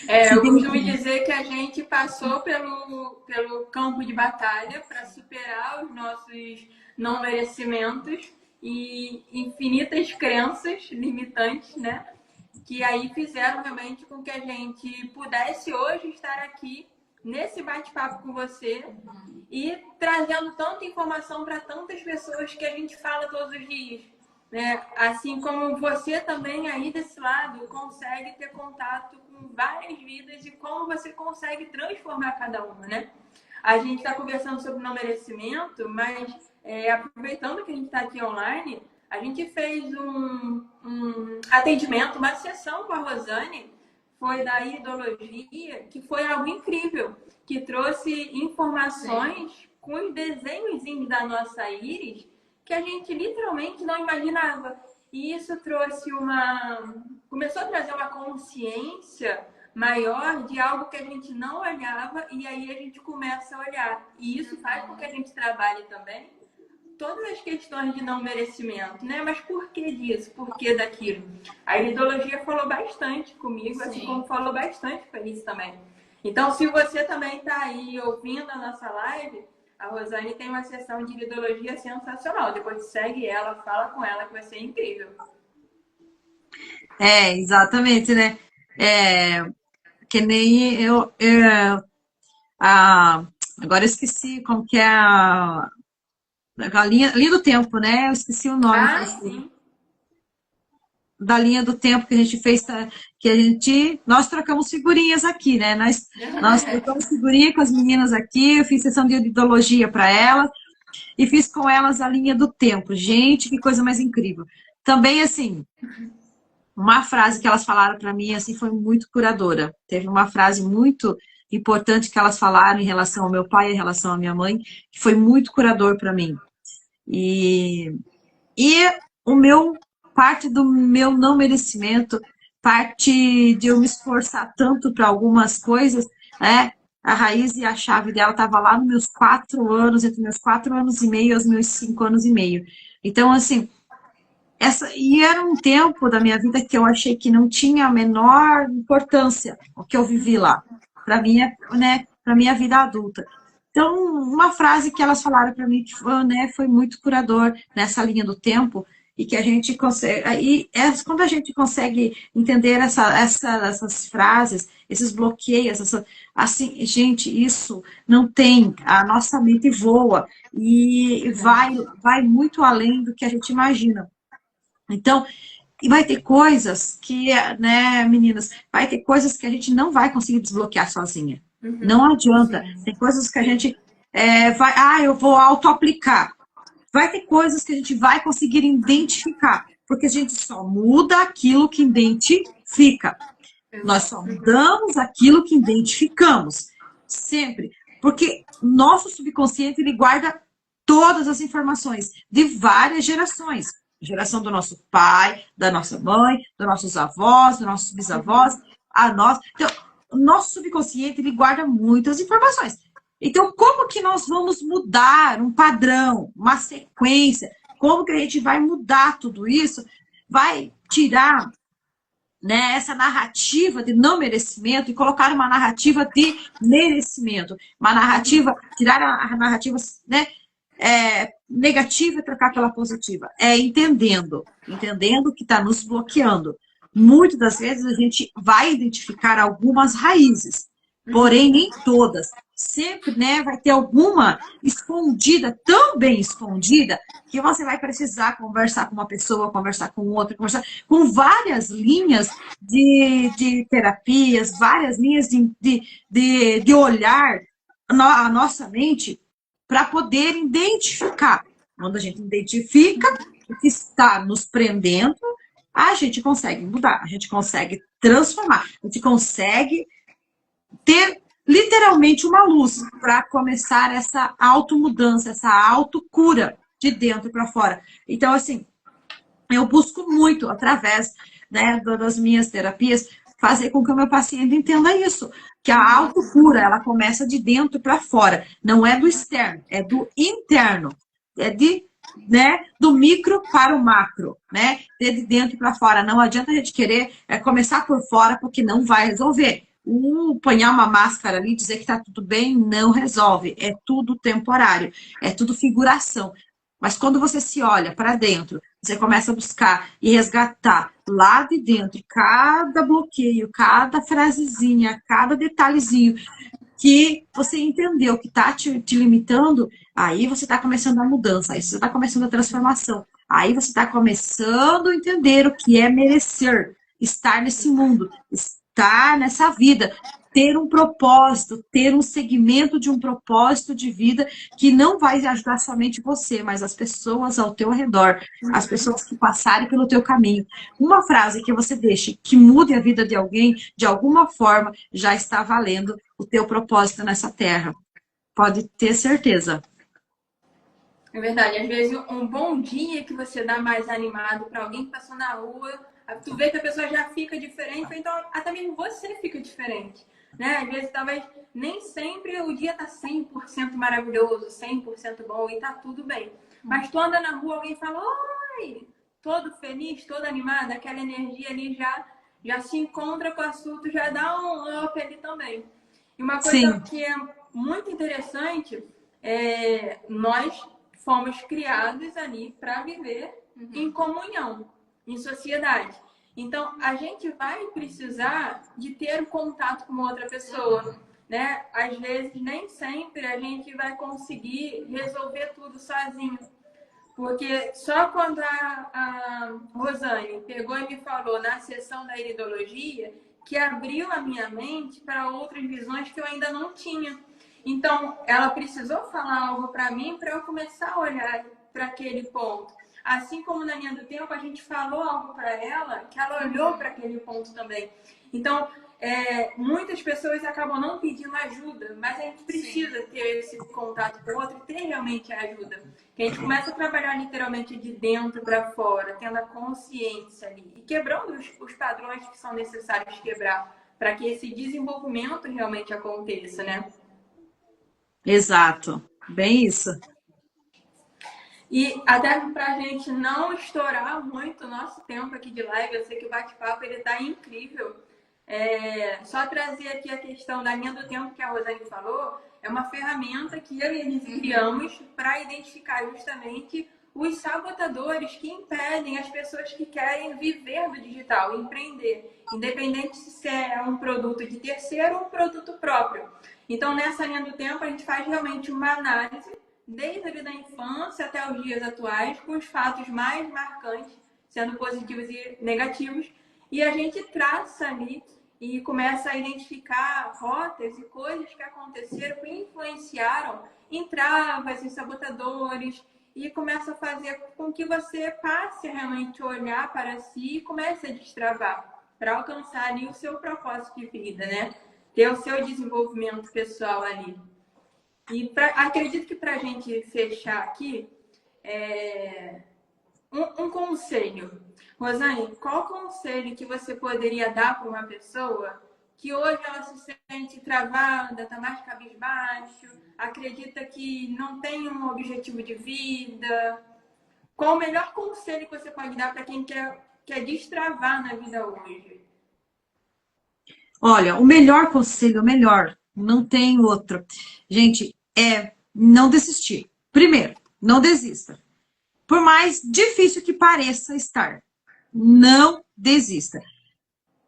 Eu costumo dizer que a gente passou pelo campo de batalha para superar os nossos não merecimentos e infinitas crenças limitantes, né? Que aí fizeram realmente com que a gente pudesse hoje estar aqui nesse bate-papo com você e trazendo tanta informação para tantas pessoas que a gente fala todos os dias. Né? Assim como você também aí desse lado consegue ter contato com várias vidas e como você consegue transformar cada uma, né? A gente está conversando sobre não merecimento, mas aproveitando que a gente está aqui online, a gente fez um atendimento, uma sessão com a Rosane, foi da iridologia, que foi algo incrível, que trouxe informações com os desenhozinhos da nossa íris que a gente literalmente não imaginava. E isso começou a trazer uma consciência maior de algo que a gente não olhava e aí a gente começa a olhar. E isso faz com que a gente trabalhe também todas as questões de não merecimento, né? Mas por que disso? Por que daquilo? A iridologia falou bastante comigo, Sim. assim como falou bastante com a Alice também. Então, se você também está aí ouvindo a nossa live, a Rosane tem uma sessão de iridologia sensacional. Depois segue ela, fala com ela, que vai ser incrível. Exatamente, né? Que nem agora eu esqueci como que é a linha do tempo, né? Eu esqueci o nome. Sim. Da linha do tempo que a gente fez, nós trocamos figurinhas aqui, né? Nós trocamos figurinha com as meninas aqui, eu fiz sessão de iridologia para elas e fiz com elas a linha do tempo. Gente, que coisa mais incrível. Também, assim, uma frase que elas falaram para mim, assim, foi muito curadora. Teve uma frase muito importante que elas falaram em relação ao meu pai, em relação à minha mãe, que foi muito curador para mim. E parte do meu não merecimento, parte de eu me esforçar tanto para algumas coisas, né? A raiz e a chave dela estava lá nos meus 4 anos, entre meus 4 anos e meio e os meus 5 anos e meio. Então, assim, e era um tempo da minha vida que eu achei que não tinha a menor importância o que eu vivi lá, para minha vida adulta. Então, uma frase que elas falaram para mim que foi muito curador nessa linha do tempo, e que a gente consegue. Quando a gente consegue entender essas frases, esses bloqueios, assim, gente, isso não tem. A nossa mente voa e vai muito além do que a gente imagina. Então, e vai ter coisas que, né, meninas, vai ter coisas que a gente não vai conseguir desbloquear sozinha. Não adianta. Sim. Tem coisas que a gente eu vou auto-aplicar. Vai ter coisas que a gente vai conseguir identificar, porque a gente só muda aquilo que identifica. Nós só mudamos aquilo que identificamos. Sempre. Porque nosso subconsciente, ele guarda todas as informações de várias gerações. Geração do nosso pai, da nossa mãe, dos nossos avós, dos nossos bisavós, Então, o nosso subconsciente, ele guarda muitas informações. Então, como que nós vamos mudar um padrão, uma sequência? Como que a gente vai mudar tudo isso? Vai tirar né, essa narrativa de não merecimento e colocar uma narrativa de merecimento. Uma narrativa, tirar a narrativa, né, negativa e trocar pela positiva. É entendendo o que está nos bloqueando. Muitas das vezes a gente vai identificar algumas raízes, porém nem todas. Sempre, né, vai ter alguma escondida, tão bem escondida, que você vai precisar conversar com uma pessoa, conversar com outra, conversar com várias linhas de terapias, várias linhas de olhar a nossa mente para poder identificar. Quando a gente identifica o que está nos prendendo, a gente consegue mudar, a gente consegue transformar, a gente consegue ter literalmente uma luz para começar essa automudança, essa autocura de dentro para fora. Então, assim, eu busco muito, através, né, das minhas terapias, fazer com que o meu paciente entenda isso, que a autocura, ela começa de dentro para fora, não é do externo, é do interno, é né, do micro para o macro, né, de dentro para fora. Não adianta a gente querer começar por fora, porque não vai resolver. Apanhar uma máscara ali, dizer que está tudo bem, não resolve. É tudo temporário, é tudo figuração. Mas quando você se olha para dentro, você começa a buscar e resgatar lá de dentro cada bloqueio, cada frasezinha, cada detalhezinho que você entendeu que está te limitando, aí você está começando a mudança, aí você está começando a transformação, aí você está começando a entender o que é merecer, estar nesse mundo, estar nessa vida, ter um propósito, ter um segmento de um propósito de vida que não vai ajudar somente você, mas as pessoas ao teu redor, as pessoas que passarem pelo teu caminho. Uma frase que você deixe que mude a vida de alguém, de alguma forma, já está valendo o teu propósito nessa terra. Pode ter certeza. É verdade, às vezes um bom dia que você dá mais animado para alguém que passou na rua, tu vê que a pessoa já fica diferente, ou então até mesmo você fica diferente, né? Às vezes talvez nem sempre o dia tá 100% maravilhoso, 100% bom e tá tudo bem. Mas tu anda na rua, alguém fala, oi, todo feliz, todo animado, aquela energia ali já se encontra com o assunto, já dá um up ali também. E uma coisa Sim. que é muito interessante, nós fomos criados ali para viver em comunhão, em sociedade. Então, a gente vai precisar de ter um contato com outra pessoa, né? Às vezes, nem sempre a gente vai conseguir resolver tudo sozinho. Porque só quando a Rosane pegou e me falou na sessão da iridologia que abriu a minha mente para outras visões que eu ainda não tinha. Então, ela precisou falar algo para mim para eu começar a olhar para aquele ponto. Assim como na linha do tempo, a gente falou algo para ela, que ela olhou para aquele ponto também. Então, muitas pessoas acabam não pedindo ajuda, mas a gente precisa ter esse contato com o outro e ter realmente a ajuda. Que a gente começa a trabalhar literalmente de dentro para fora, tendo a consciência ali e quebrando os padrões que são necessários quebrar para que esse desenvolvimento realmente aconteça, né? Exato. Bem isso. E até para a gente não estourar muito o nosso tempo aqui de live, eu sei que o bate-papo ele tá incrível. Só trazer aqui a questão da linha do tempo que a Rosane falou, é uma ferramenta que eu e a Elise criamos para identificar justamente os sabotadores que impedem as pessoas que querem viver do digital, empreender, independente se é um produto de terceiro ou um produto próprio. Então, nessa linha do tempo, a gente faz realmente uma análise desde ali da infância até os dias atuais, com os fatos mais marcantes, sendo positivos e negativos, e a gente traça ali e começa a identificar rotas e coisas que aconteceram que influenciaram em travas e sabotadores, e começa a fazer com que você passe a realmente olhar para si e comece a destravar para alcançar ali o seu propósito de vida, né? Ter o seu desenvolvimento pessoal ali. E acredito que para a gente fechar aqui, um conselho. Rosane, qual conselho que você poderia dar para uma pessoa que hoje ela se sente travada, está mais cabisbaixo, acredita que não tem um objetivo de vida? Qual o melhor conselho que você pode dar para quem quer destravar na vida hoje? Olha, o melhor conselho, o melhor, não tem outro. Gente, é não desistir. Primeiro, não desista. Por mais difícil que pareça estar, não desista.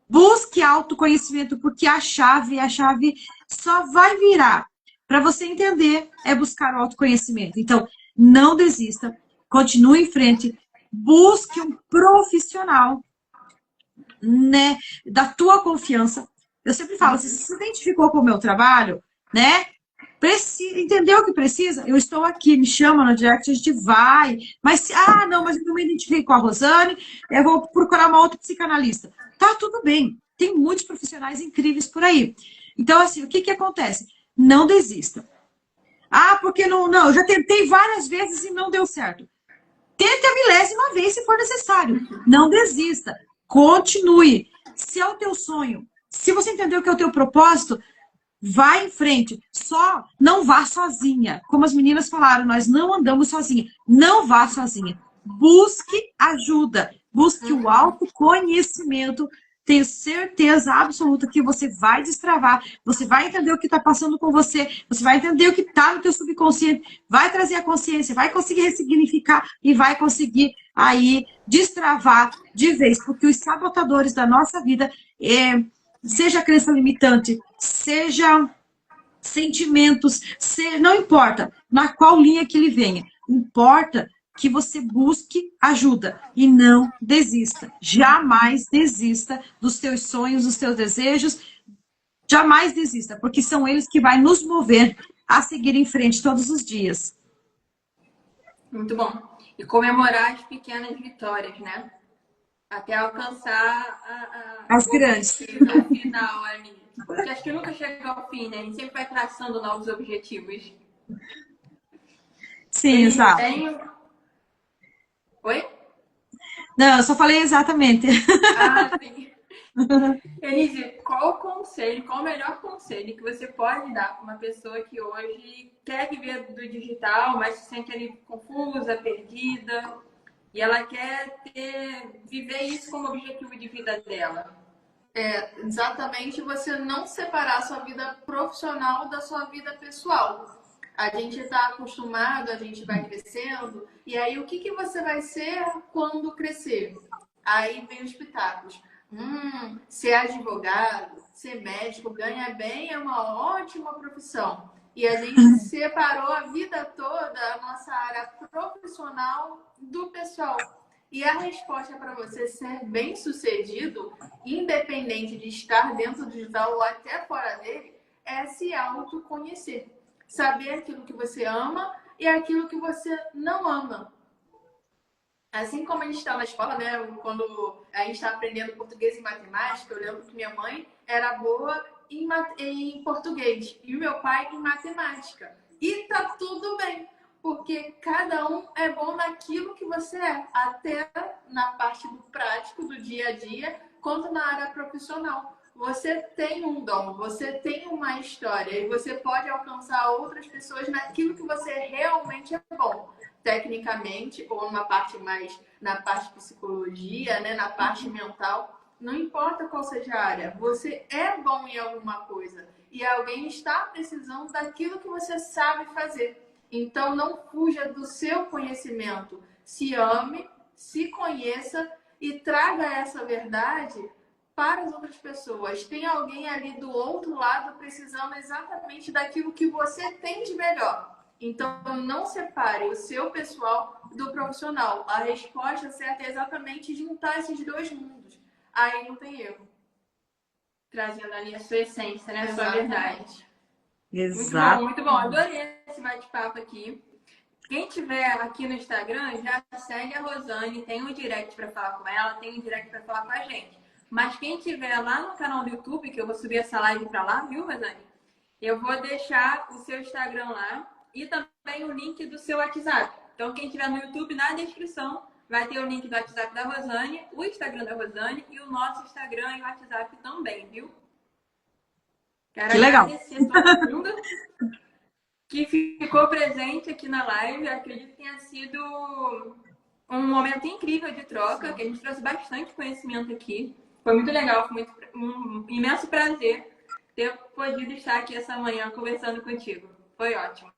Busque autoconhecimento, porque a chave só vai virar para você entender é buscar o autoconhecimento. Então, não desista, continue em frente, busque um profissional, né, da tua confiança. Eu sempre falo, se você se identificou com o meu trabalho, né, entendeu o que precisa? Eu estou aqui, me chama no direct, a gente vai. Mas, não, mas eu não me identifiquei com a Rosane, eu vou procurar uma outra psicanalista. Tá, tudo bem. Tem muitos profissionais incríveis por aí. Então, assim, o que que acontece? Não desista. Porque não, eu já tentei várias vezes e não deu certo. Tente a milésima vez se for necessário. Não desista. Continue. Se é o teu sonho, se você entendeu que é o teu propósito, vai em frente. Só não vá sozinha. Como as meninas falaram, nós não andamos sozinha. Não vá sozinha. Busque ajuda. Busque o autoconhecimento. Tenho certeza absoluta que você vai destravar. Você vai entender o que está passando com você. Você vai entender o que está no teu subconsciente. Vai trazer a consciência. Vai conseguir ressignificar e vai conseguir aí destravar de vez. Porque os sabotadores da nossa vida seja crença limitante, seja sentimentos, não importa na qual linha que ele venha, importa que você busque ajuda e não desista. Jamais desista dos teus sonhos, dos teus desejos, jamais desista, porque são eles que vão nos mover a seguir em frente todos os dias. Muito bom. E comemorar as pequenas vitórias, né? Até alcançar as grandes. No final ali. Porque acho que nunca chega ao fim, né? A gente sempre vai traçando novos objetivos. Sim, exato. Oi? Não, eu só falei exatamente. Sim. Elise, qual o melhor conselho que você pode dar para uma pessoa que hoje quer viver do digital, mas se sente ali confusa, perdida? E ela quer viver isso como objetivo de vida dela. Exatamente você não separar a sua vida profissional da sua vida pessoal. A gente está acostumado, a gente vai crescendo, e aí o que você vai ser quando crescer? Aí vem os pitacos. Ser advogado, ser médico, ganha bem, é uma ótima profissão. E a gente separou a vida toda, a nossa área profissional do pessoal. E a resposta para você ser bem-sucedido, independente de estar dentro do digital ou até fora dele, é se autoconhecer. Saber aquilo que você ama e aquilo que você não ama. Assim como a gente está na escola, né? Quando a gente está aprendendo português e matemática, eu lembro que minha mãe era boa em português e o meu pai em matemática. E tá tudo bem, porque cada um é bom naquilo que você é, até na parte do prático, do dia a dia, quanto na área profissional. Você tem um dom, você tem uma história e você pode alcançar outras pessoas naquilo que você realmente é bom. Tecnicamente, ou uma parte mais na parte de psicologia, né, na parte mental, não importa qual seja a área, você é bom em alguma coisa e alguém está precisando daquilo que você sabe fazer. Então, não fuja do seu conhecimento. Se ame, se conheça e traga essa verdade para as outras pessoas. Tem alguém ali do outro lado precisando exatamente daquilo que você tem de melhor. Então, não separe o seu pessoal do profissional. A resposta certa é exatamente juntar esses dois mundos. Aí não tem erro. Trazendo ali a sua essência, né? A sua verdade. Exato. Muito bom. Adorei esse bate-papo aqui. Quem tiver aqui no Instagram, já segue a Rosane. Tem um direct para falar com ela, tem um direct para falar com a gente. Mas quem tiver lá no canal do YouTube, que eu vou subir essa live para lá, viu, Rosane? Eu vou deixar o seu Instagram lá e também o link do seu WhatsApp. Então, quem tiver no YouTube, na descrição, vai ter o link do WhatsApp da Rosane, o Instagram da Rosane e o nosso Instagram e WhatsApp também, viu? Quero que legal. agradecer todo mundo que ficou presente aqui na live. Eu acredito que tenha sido um momento incrível de troca, que a gente trouxe bastante conhecimento aqui. Foi muito legal, foi um imenso prazer ter podido estar aqui essa manhã conversando contigo. Foi ótimo.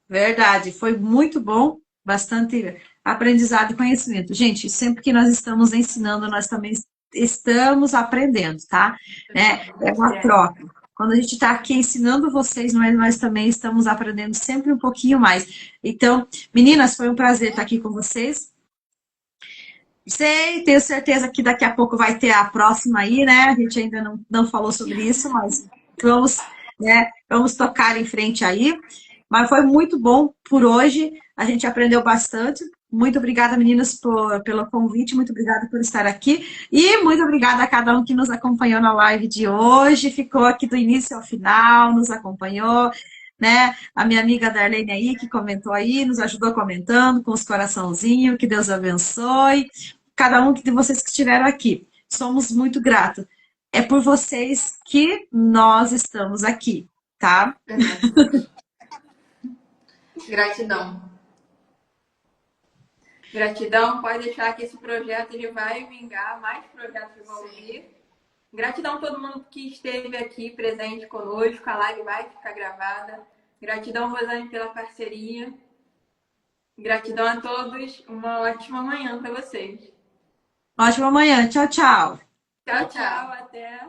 Verdade, foi muito bom, bastante aprendizado e conhecimento. Gente, sempre que nós estamos ensinando, nós também estamos aprendendo, tá? É uma troca. Quando a gente está aqui ensinando vocês, nós também estamos aprendendo sempre um pouquinho mais. Então, meninas, foi um prazer estar aqui com vocês. Sei, tenho certeza que daqui a pouco vai ter a próxima aí, né? A gente ainda não falou sobre isso, mas vamos, né, vamos tocar em frente aí. Mas foi muito bom por hoje, a gente aprendeu bastante. Muito obrigada, meninas, pelo convite, muito obrigada por estar aqui. E muito obrigada a cada um que nos acompanhou na live de hoje, ficou aqui do início ao final, nos acompanhou, né? A minha amiga Darlene aí, que comentou aí, nos ajudou comentando com os coraçãozinhos, que Deus abençoe. Cada um de vocês que estiveram aqui. Somos muito gratos. É por vocês que nós estamos aqui, tá? Gratidão. Gratidão, pode deixar que esse projeto ele vai vingar, mais projetos vão vir. Gratidão a todo mundo que esteve aqui presente conosco, a live vai ficar gravada. Gratidão, Rosane, pela parceria. Gratidão a todos, uma ótima manhã para vocês. Ótima manhã, tchau, tchau. Tchau, tchau, até.